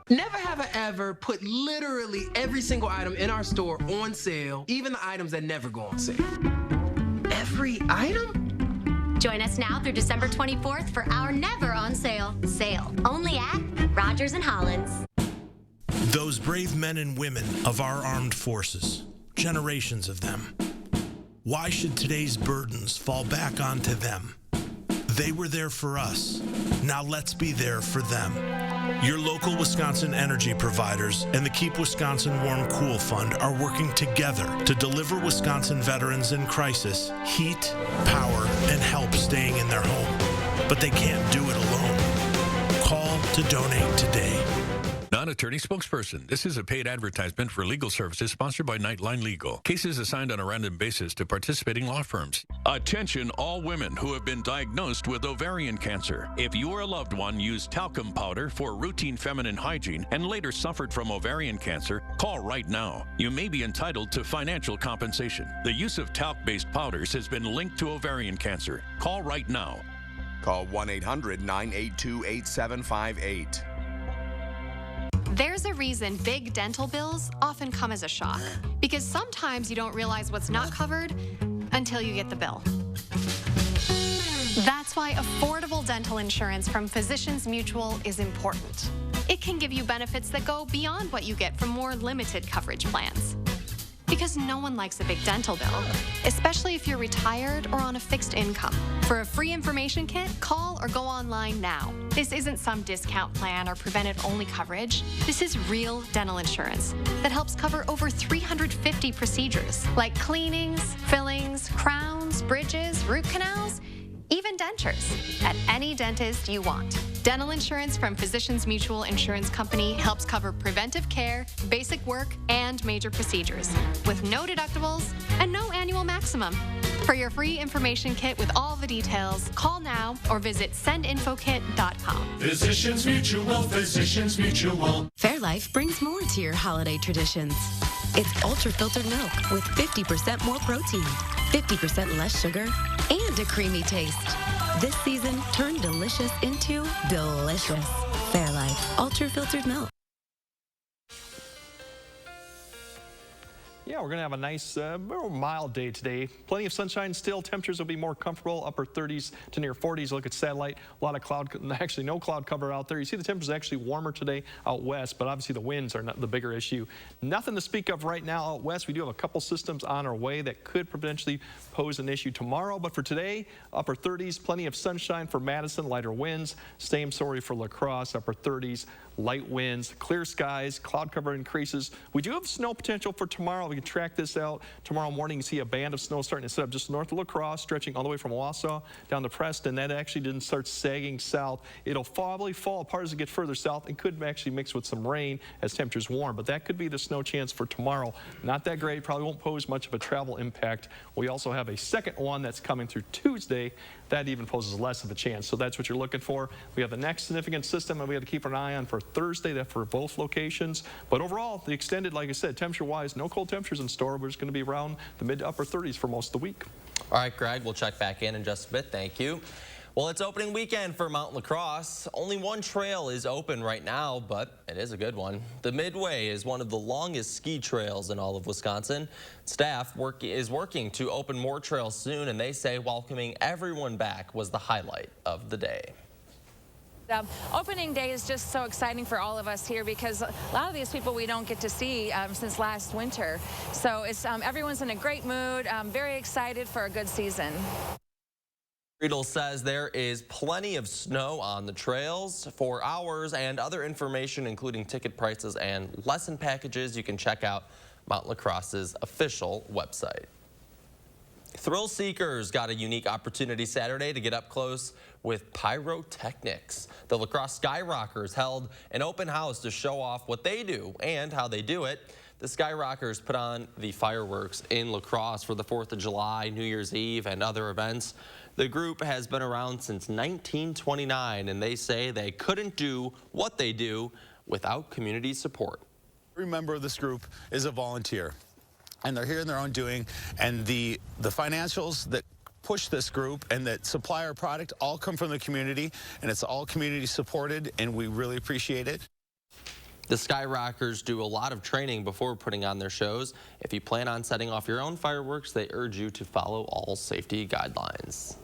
Speaker 9: Never have I ever put literally every single item in our store on sale, even the items that never go on sale. Every item?
Speaker 10: Join us now through December 24th for our never on sale sale, only at Rogers and Hollins.
Speaker 22: Those brave men and women of our armed forces, generations of them. Why should today's burdens fall back onto them? They were there for us. Now let's be there for them. Your local Wisconsin energy providers and the Keep Wisconsin Warm Cool Fund are working together to deliver Wisconsin veterans in crisis heat, power, and help staying in their home. But they can't do it alone. Call to donate today.
Speaker 11: Non-attorney spokesperson. This is a paid advertisement for legal services sponsored by Nightline Legal. Cases assigned on a random basis to participating law firms. Attention all women who have been diagnosed with ovarian cancer. If you or a loved one used talcum powder for routine feminine hygiene and later suffered from ovarian cancer, call right now. You may be entitled to financial compensation. The use of talc-based powders has been linked to ovarian cancer. Call right now.
Speaker 23: Call 1-800-982-8758.
Speaker 24: There's a reason big dental bills often come as a shock, because sometimes you don't realize what's not covered until you get the bill. That's why affordable dental insurance from Physicians Mutual is important. It can give you benefits that go beyond what you get from more limited coverage plans. Because no one likes a big dental bill, especially if you're retired or on a fixed income. For a free information kit, call or go online now. This isn't some discount plan or preventive-only coverage. This is real dental insurance that helps cover over 350 procedures, like cleanings, fillings, crowns, bridges, root canals, even dentures, at any dentist you want. Dental insurance from Physicians Mutual Insurance Company helps cover preventive care, basic work, and major procedures, with no deductibles and no annual maximum. For your free information kit with all the details, call now or visit sendinfokit.com.
Speaker 25: Physicians Mutual, Physicians Mutual.
Speaker 26: Fairlife brings more to your holiday traditions. It's ultra-filtered milk with 50% more protein, 50% less sugar, and a creamy taste. This season, turn delicious into delicious. Fairlife ultra-filtered milk.
Speaker 2: Yeah, we're going to have a nice, more mild day today. Plenty of sunshine still. Temperatures will be more comfortable, upper 30s to near 40s. Look at satellite. A lot of cloud, actually no cloud cover out there. You see the temperatures actually warmer today out west, but obviously the winds are not the bigger issue. Nothing to speak of right now out west. We do have a couple systems on our way that could potentially pose an issue tomorrow, but for today, upper 30s, plenty of sunshine for Madison, lighter winds. Same story for La Crosse, upper 30s. Light winds, clear skies, cloud cover increases. We do have snow potential for tomorrow. We can track this out. Tomorrow morning, you see a band of snow starting to set up just north of La Crosse, stretching all the way from Wausau down to Preston. That actually didn't start sagging south. It'll probably fall apart as it gets further south and could actually mix with some rain as temperatures warm. But that could be the snow chance for tomorrow. Not that great. Probably won't pose much of a travel impact. We also have a second one that's coming through Tuesday. That even poses less of a chance. So that's what you're looking for. We have the next significant system, and we have to keep an eye on for Thursday, that for both locations. But overall, the extended, like I said, temperature-wise, no cold temperatures in store. We're just going to be around the mid to upper 30s for most of the week.
Speaker 1: All right, Greg, we'll check back in just a bit. Thank you. Well, it's opening weekend for Mount La Crosse. Only one trail is open right now, but it is a good one. The Midway is one of the longest ski trails in all of Wisconsin. Staff is working to open more trails soon, and they say welcoming everyone back was the highlight of the day.
Speaker 5: Opening day is just so exciting for all of us here because a lot of these people we don't get to see since last winter. So it's everyone's in a great mood, very excited for a good season.
Speaker 1: Riedel says there is plenty of snow on the trails. For hours and other information, including ticket prices and lesson packages, you can check out Mount La Crosse's official website. Thrill seekers got a unique opportunity Saturday to get up close with pyrotechnics. The La Crosse Skyrockers held an open house to show off what they do and how they do it. The Skyrockers put on the fireworks in La Crosse for the 4th of July, New Year's Eve, and other events. The group has been around since 1929, and they say they couldn't do what they do without community support.
Speaker 6: Every member of this group is a volunteer, and they're here in their own doing, and the financials that push this group and that supply our product all come from the community, and it's all community supported, and we really appreciate it.
Speaker 1: The Skyrockers do a lot of training before putting on their shows. If you plan on setting off your own fireworks, they urge you to follow all safety guidelines.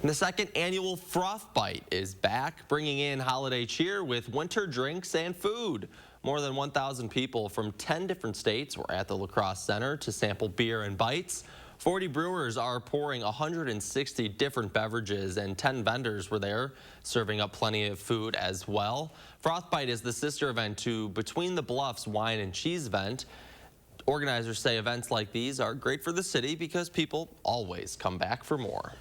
Speaker 1: And the second annual Froth Bite is back, bringing in holiday cheer with winter drinks and food. More than 1,000 people from 10 different states were at the La Crosse Center to sample beer and bites. 40 brewers are pouring 160 different beverages, and 10 vendors were there serving up plenty of food as well. Froth Bite is the sister event to Between the Bluffs Wine and Cheese event. Organizers say events like these are great for the city because people always come back for more.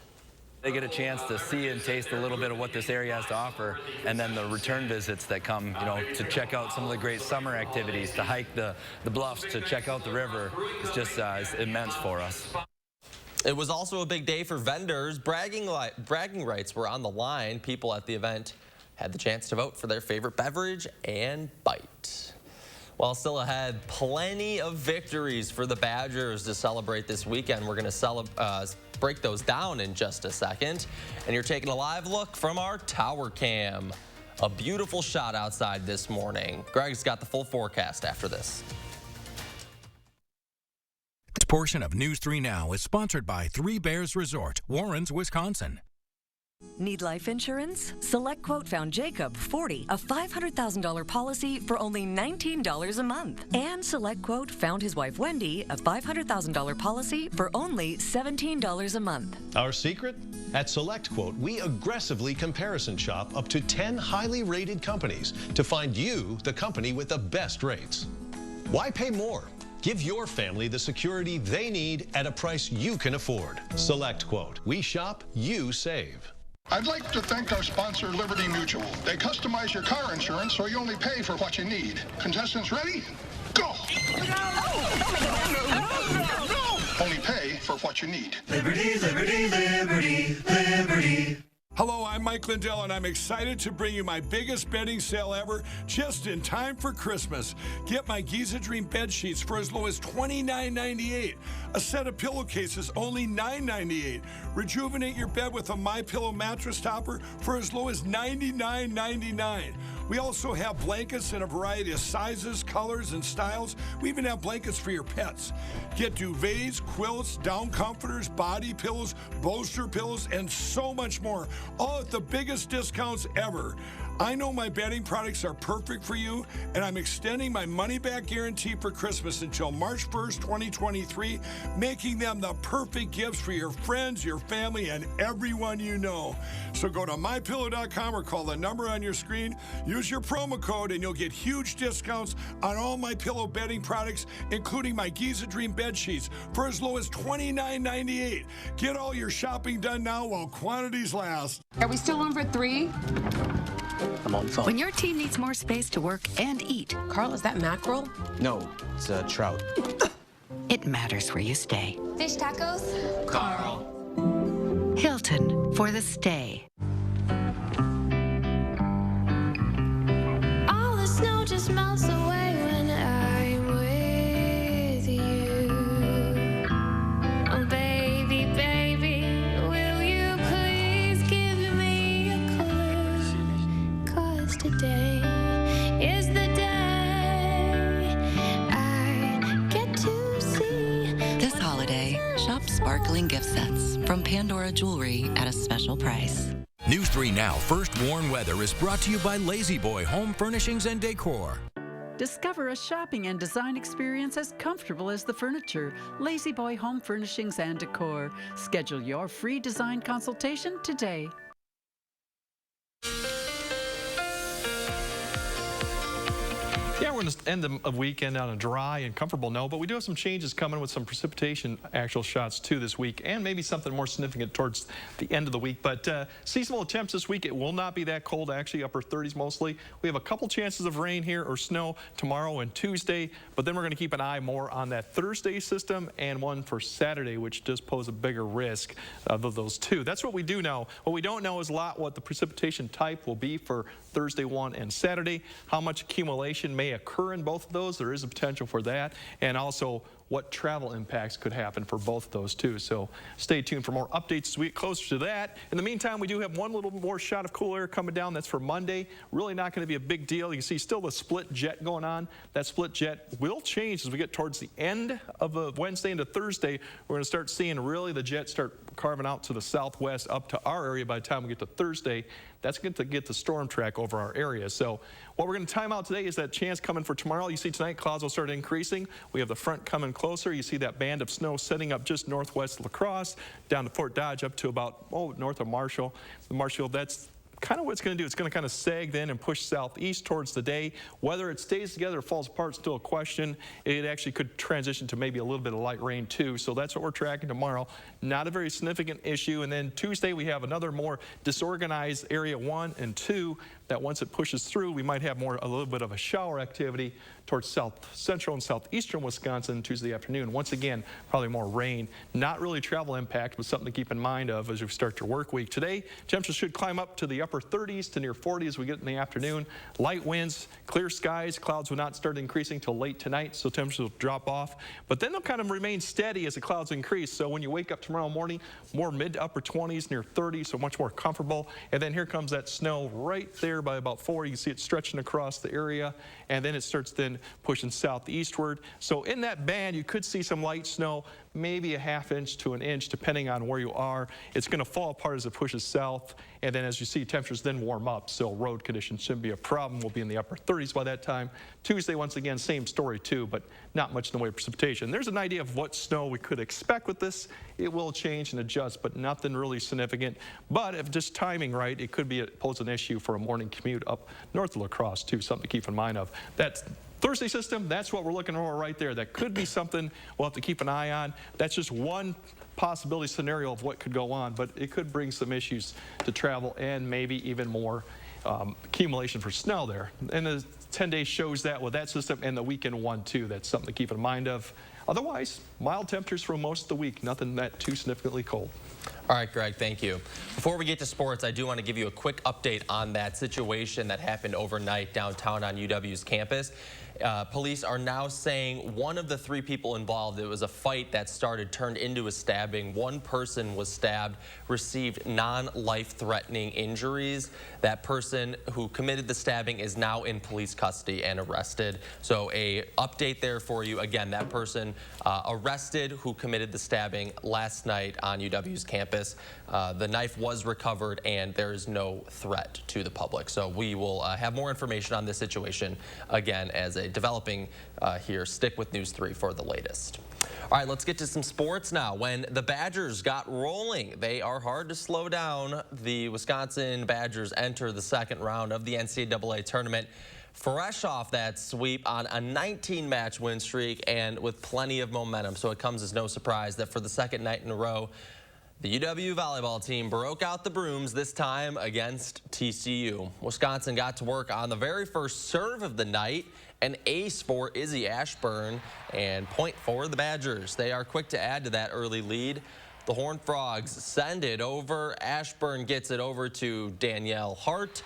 Speaker 8: They get a chance to see and taste a little bit of what this area has to offer, and then the return visits that come, to check out some of the great summer activities, to hike the bluffs, to check out the river. It's just it's immense for us.
Speaker 1: It was also a big day for vendors. Bragging rights were on the line. People at the event had the chance to vote for their favorite beverage and bite. Well, still ahead, plenty of victories for the Badgers to celebrate this weekend. We're going to break those down in just a second. And you're taking a live look from our tower cam. A beautiful shot outside this morning. Greg's got the full forecast after this.
Speaker 29: This portion of News 3 Now is sponsored by Three Bears Resort, Warrens, Wisconsin.
Speaker 12: Need life insurance? SelectQuote found Jacob, 40, a $500,000 policy for only $19 a month. And SelectQuote found his wife, Wendy, a $500,000 policy for only $17 a month.
Speaker 13: Our secret? At SelectQuote, we aggressively comparison shop up to 10 highly rated companies to find you the company with the best rates. Why pay more? Give your family the security they need at a price you can afford. SelectQuote. We shop, you save.
Speaker 15: I'd like to thank our sponsor, Liberty Mutual. They customize your car insurance so you only pay for what you need. Contestants ready? Go! Only pay for what you need.
Speaker 25: Liberty, liberty, liberty, liberty. Hello, I'm Mike Lindell, and I'm excited to bring you my biggest bedding sale ever just in time for Christmas. Get my Giza Dream bed sheets for as low as $29.98. A set of pillowcases, only $9.98. Rejuvenate your bed with a MyPillow mattress topper for as low as $99.99. We also have blankets in a variety of sizes, colors, and styles. We even have blankets for your pets. Get duvets, quilts, down comforters, body pillows, bolster pillows, and so much more, all at the biggest discounts ever. I know my bedding products are perfect for you, and I'm extending my money-back guarantee for Christmas until March 1st, 2023, making them the perfect gifts for your friends, your family, and everyone you know. So go to MyPillow.com or call the number on your screen. Use your promo code, and you'll get huge discounts on all MyPillow bedding products, including my Giza Dream bed sheets, for as low as $29.98. Get all your shopping done now while quantities last.
Speaker 3: Are we still on for 3?
Speaker 4: I'm on the phone.
Speaker 3: When your team needs more space to work and eat. Carl, is that mackerel?
Speaker 4: No, it's a trout.
Speaker 3: It matters where you stay.
Speaker 10: Fish tacos?
Speaker 4: Carl.
Speaker 3: Hilton for the stay.
Speaker 10: All the snow just melts away when I'm with you. Oh, baby, baby, will you please give me a clue? 'Cause today is the day I get to see.
Speaker 16: This holiday, shop sparkling gift sets from Pandora Jewelry at a special price.
Speaker 29: News 3 Now First Warn Weather is brought to you by Lazy Boy Home Furnishings and Decor.
Speaker 17: Discover a shopping and design experience as comfortable as the furniture. Lazy Boy Home Furnishings and Decor. Schedule your free design consultation today.
Speaker 2: Yeah, we're going to end the weekend on a dry and comfortable note, but we do have some changes coming with some precipitation actual shots too this week, and maybe something more significant towards the end of the week. But seasonal temps this week, it will not be that cold, actually upper 30s mostly. We have a couple chances of rain here or snow tomorrow and Tuesday, but then we're going to keep an eye more on that Thursday system and one for Saturday, which does pose a bigger risk of those two. That's what we do know. What we don't know is a lot what the precipitation type will be for Thursday 1 and Saturday, how much accumulation may occur in both of those. There is a potential for that, and also what travel impacts could happen for both of those too. So stay tuned for more updates as we get closer to that. In the meantime, we do have one little more shot of cool air coming down. That's for Monday. Really not going to be a big deal. You can see still the split jet going on. That split jet will change as we get towards the end of Wednesday into Thursday. We're going to start seeing really the jet start carving out to the southwest up to our area by the time we get to Thursday. That's going to get the storm track over our area. So what we're going to time out today is that chance coming for tomorrow. You see tonight clouds will start increasing. We have the front coming closer. You see that band of snow setting up just northwest of La Crosse, down to Fort Dodge, up to about north of Marshall. Marshall, that's kind of what it's going to do. It's going to kind of sag then and push southeast towards the day. Whether it stays together or falls apart is still a question. It actually could transition to maybe a little bit of light rain too. So that's what we're tracking tomorrow. Not a very significant issue. And then Tuesday we have another more disorganized area 1 and 2 that once it pushes through, we might have a little bit of a shower activity towards south central and southeastern Wisconsin Tuesday afternoon. Once again, probably more rain. Not really travel impact, but something to keep in mind of as we start your work week. Today, temperatures should climb up to the upper 30s to near 40 as we get in the afternoon. Light winds, clear skies. Clouds will not start increasing till late tonight, so temperatures will drop off. But then they'll kind of remain steady as the clouds increase. So when you wake up tomorrow morning, more mid to upper 20s, near 30, so much more comfortable. And then here comes that snow right there by about 4. You can see it stretching across the area, and then it starts then pushing southeastward. So in that band, you could see some light snow, maybe a ½ inch to an inch, depending on where you are. It's going to fall apart as it pushes south, and then as you see, temperatures then warm up, so road conditions shouldn't be a problem. We'll be in the upper 30s by that time. Tuesday, once again, same story too, but not much in the way of precipitation. There's an idea of what snow we could expect with this. It will change and adjust, but nothing really significant. But if just timing right, it could pose an issue for a morning commute up north of La Crosse too, something to keep in mind of. That's Thursday system, that's what we're looking for right there. That could be something we'll have to keep an eye on. That's just one possibility scenario of what could go on, but it could bring some issues to travel and maybe even more accumulation for snow there. And the 10 days shows that with that system and the weekend one too. That's something to keep in mind of. Otherwise, mild temperatures for most of the week. Nothing that too significantly cold.
Speaker 1: All right, Greg, thank you. Before we get to sports, I do want to give you a quick update on that situation that happened overnight downtown on UW's campus. Police are now saying one of the 3 people involved, it was a fight that turned into a stabbing. One person was stabbed, received non-life-threatening injuries. That person who committed the stabbing is now in police custody and arrested. So a update there for you. Again, that person arrested who committed the stabbing last night on UW's campus. The knife was recovered and there is no threat to the public. So we will have more information on this situation again as a developing here. Stick with News 3 for the latest. All right, let's get to some sports now. When the Badgers got rolling, they are hard to slow down. The Wisconsin Badgers enter the second round of the NCAA tournament, fresh off that sweep on a 19-match win streak and with plenty of momentum. So it comes as no surprise that for the second night in a row, the UW volleyball team broke out the brooms, this time against TCU. Wisconsin got to work on the very first serve of the night, an ace for Izzy Ashburn, and point for the Badgers. They are quick to add to that early lead. The Horned Frogs send it over. Ashburn gets it over to Danielle Hart,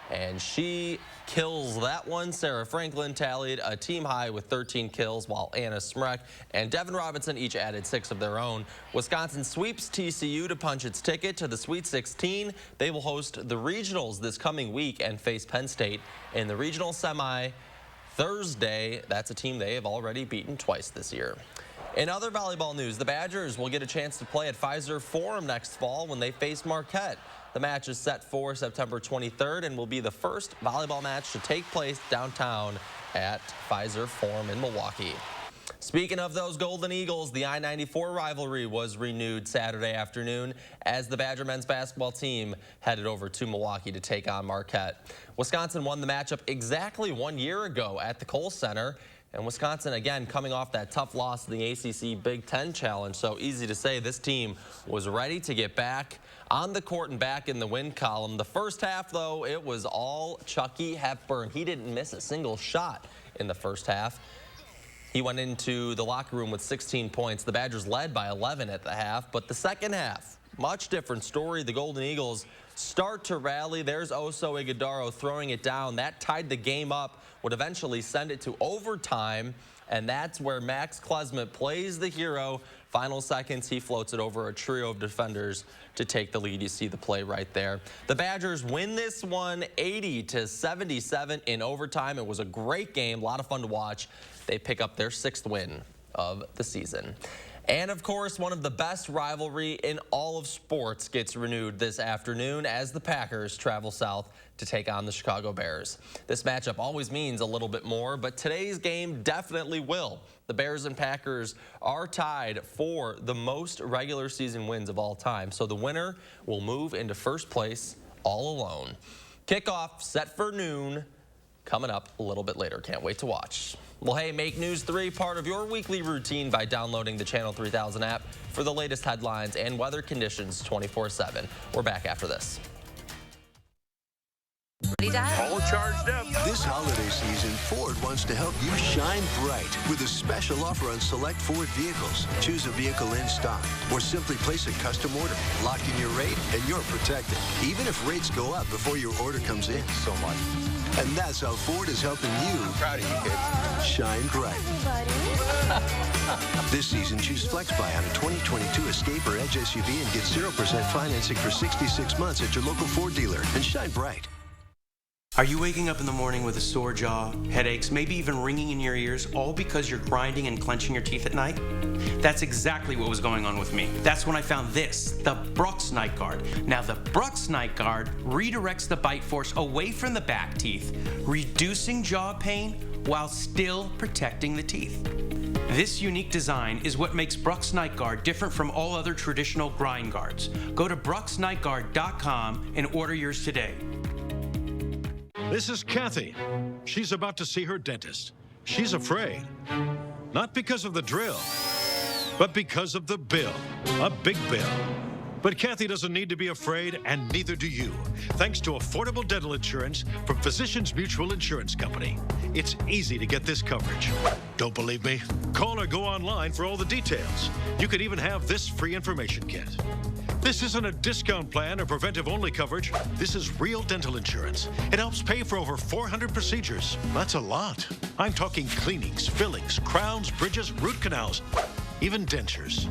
Speaker 1: and she kills that one. Sarah Franklin tallied a team high with 13 kills, while Anna Smrek and Devin Robinson each added 6 of their own. Wisconsin sweeps TCU to punch its ticket to the Sweet 16. They will host the regionals this coming week and face Penn State in the regional semi Thursday. That's a team they have already beaten twice this year. In other volleyball news, the Badgers will get a chance to play at Pfizer Forum next fall when they face Marquette. The match is set for September 23rd and will be the first volleyball match to take place downtown at Pfizer Forum in Milwaukee. Speaking of those Golden Eagles, the I-94 rivalry was renewed Saturday afternoon as the Badger men's basketball team headed over to Milwaukee to take on Marquette. Wisconsin won the matchup exactly 1 year ago at the Kohl Center. And Wisconsin, again, coming off that tough loss in the ACC Big Ten Challenge. So easy to say this team was ready to get back on the court and back in the win column. The first half, though, it was all Chucky Hepburn. He didn't miss a single shot in the first half. He went into the locker room with 16 points. The Badgers led by 11 at the half. But the second half, much different story. The Golden Eagles start to rally. There's Oso Ighodaro throwing it down. That tied the game up, would eventually send it to overtime, and that's where Max Klesmet plays the hero. Final seconds, he floats it over a trio of defenders to take the lead. You see the play right there. The Badgers win this one 80-77 in overtime. It was a great game, a lot of fun to watch. They pick up their 6th win of the season. And of course, one of the best rivalry in all of sports gets renewed this afternoon as the Packers travel south to take on the Chicago Bears. This matchup always means a little bit more, but today's game definitely will. The Bears and Packers are tied for the most regular season wins of all time, so the winner will move into first place all alone. Kickoff set for noon, coming up a little bit later. Can't wait to watch. Well, hey, make News 3 part of your weekly routine by downloading the Channel 3000 app for the latest headlines and weather conditions 24/7. We're back after this.
Speaker 7: All charged up. This holiday season, Ford wants to help you shine bright with a special offer on select Ford vehicles. Choose a vehicle in stock or simply place a custom order. Lock in your rate and you're protected, even if rates go up before your order comes in. So much. And that's how Ford is helping you. I'm proud of you, kids. Shine bright. This season, choose FlexBuy on a 2022 Escape or Edge SUV and get 0% financing for 66 months at your local Ford dealer. And shine bright.
Speaker 14: Are you waking up in the morning with a sore jaw, headaches, maybe even ringing in your ears, all because you're grinding and clenching your teeth at night? That's exactly what was going on with me. That's when I found this, the Brooks Night Guard. Now, the Brooks Night Guard redirects the bite force away from the back teeth, reducing jaw pain while still protecting the teeth. This unique design is what makes Brooks Night Guard different from all other traditional grind guards. Go to brooksnightguard.com and order yours today.
Speaker 18: This is Kathy. She's about to see her dentist. She's afraid. Not because of the drill, but because of the bill. A big bill. But Kathy doesn't need to be afraid, and neither do you, thanks to affordable dental insurance from Physicians Mutual Insurance Company. It's easy to get this coverage. Don't believe me? Call or go online for all the details. You could even have this free information kit. This isn't a discount plan or preventive-only coverage. This is real dental insurance. It helps pay for over 400 procedures. That's a lot. I'm talking cleanings, fillings, crowns, bridges, root canals, even dentures.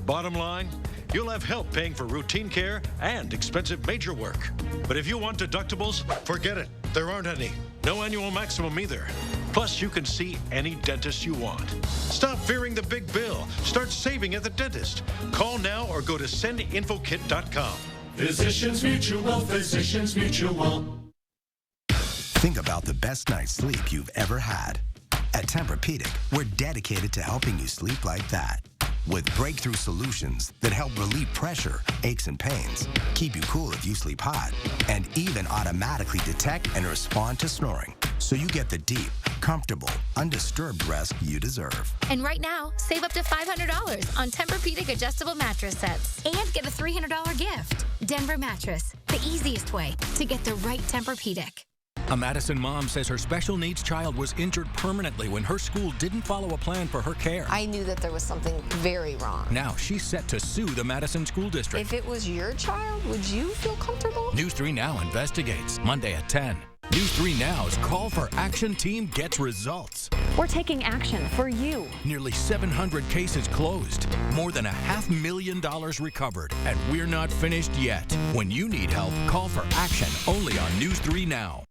Speaker 18: Bottom line, you'll have help paying for routine care and expensive major work. But if you want deductibles, forget it. There aren't any. No annual maximum either. Plus, you can see any dentist you want. Stop fearing the big bill. Start saving at the dentist. Call now or go to sendinfokit.com.
Speaker 9: Physicians Mutual, Physicians Mutual.
Speaker 11: Think about the best night's sleep you've ever had. At Tempur-Pedic, we're dedicated to helping you sleep like that. With breakthrough solutions that help relieve pressure, aches, and pains, keep you cool if you sleep hot, and even automatically detect and respond to snoring, so you get the deep, comfortable, undisturbed rest you deserve.
Speaker 10: And right now, save up to $500 on Tempur-Pedic adjustable mattress sets and get a $300 gift. Denver Mattress, the easiest way to get the right Tempur-Pedic.
Speaker 29: A Madison mom says her special needs child was injured permanently when her school didn't follow a plan for her care.
Speaker 19: I knew that there was something very wrong.
Speaker 29: Now she's set to sue the Madison School District.
Speaker 19: If it was your child, would you feel comfortable?
Speaker 29: News 3 Now investigates, Monday at 10. News 3 Now's Call for Action team gets results.
Speaker 20: We're taking action for you.
Speaker 29: Nearly 700 cases closed, more than $500,000 recovered, and we're not finished yet. When you need help, call for action only on News 3 Now.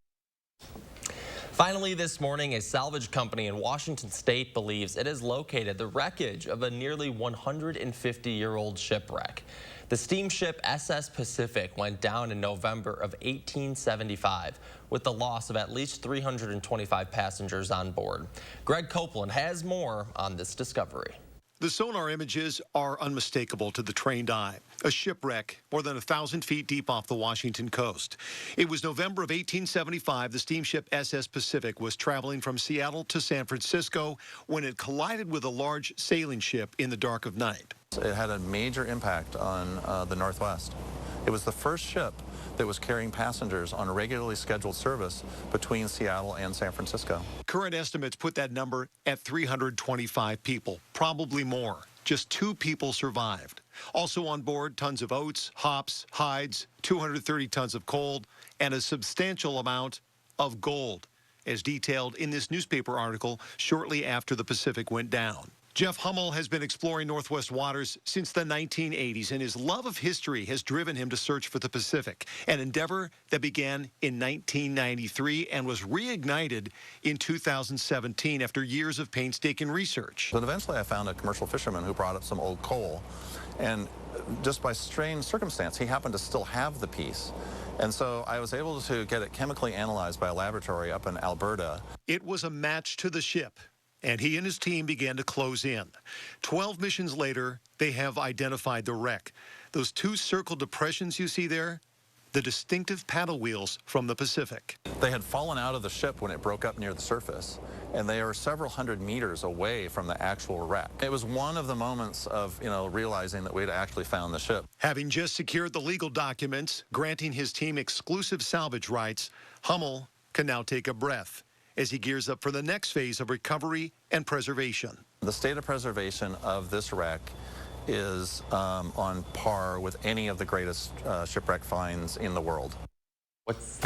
Speaker 1: Finally this morning, a salvage company in Washington State believes it has located the wreckage of a nearly 150-year-old shipwreck. The steamship SS Pacific went down in November of 1875 with the loss of at least 325 passengers on board. Greg Copeland has more on this discovery.
Speaker 21: The sonar images are unmistakable to the trained eye. A shipwreck more than 1,000 feet deep off the Washington coast. It was November of 1875. The steamship SS Pacific was traveling from Seattle to San Francisco when it collided with a large sailing ship in the dark of night.
Speaker 22: It had a major impact on the Northwest. It was the first ship that was carrying passengers on a regularly scheduled service between Seattle and San Francisco.
Speaker 21: Current estimates put that number at 325 people, probably more. Just 2 people survived. Also on board, tons of oats, hops, hides, 230 tons of coal, and a substantial amount of gold, as detailed in this newspaper article shortly after the Pacific went down. Jeff Hummel has been exploring Northwest waters since the 1980s, and his love of history has driven him to search for the Pacific, an endeavor that began in 1993 and was reignited in 2017 after years of painstaking research.
Speaker 22: But eventually I found a commercial fisherman who brought up some old coal, and just by strange circumstance, he happened to still have the piece. And so I was able to get it chemically analyzed by a laboratory up in Alberta.
Speaker 21: It was a match to the ship, and he and his team began to close in. 12 missions later, they have identified the wreck. Those 2 circle depressions you see there, the distinctive paddle wheels from the Pacific.
Speaker 22: They had fallen out of the ship when it broke up near the surface, and they are several hundred meters away from the actual wreck. It was one of the moments of, realizing that we'd actually found the ship.
Speaker 21: Having just secured the legal documents, granting his team exclusive salvage rights, Hummel can now take a breath as he gears up for the next phase of recovery and preservation.
Speaker 22: The state of preservation of this wreck is on par with any of the greatest shipwreck finds in the world.
Speaker 1: What's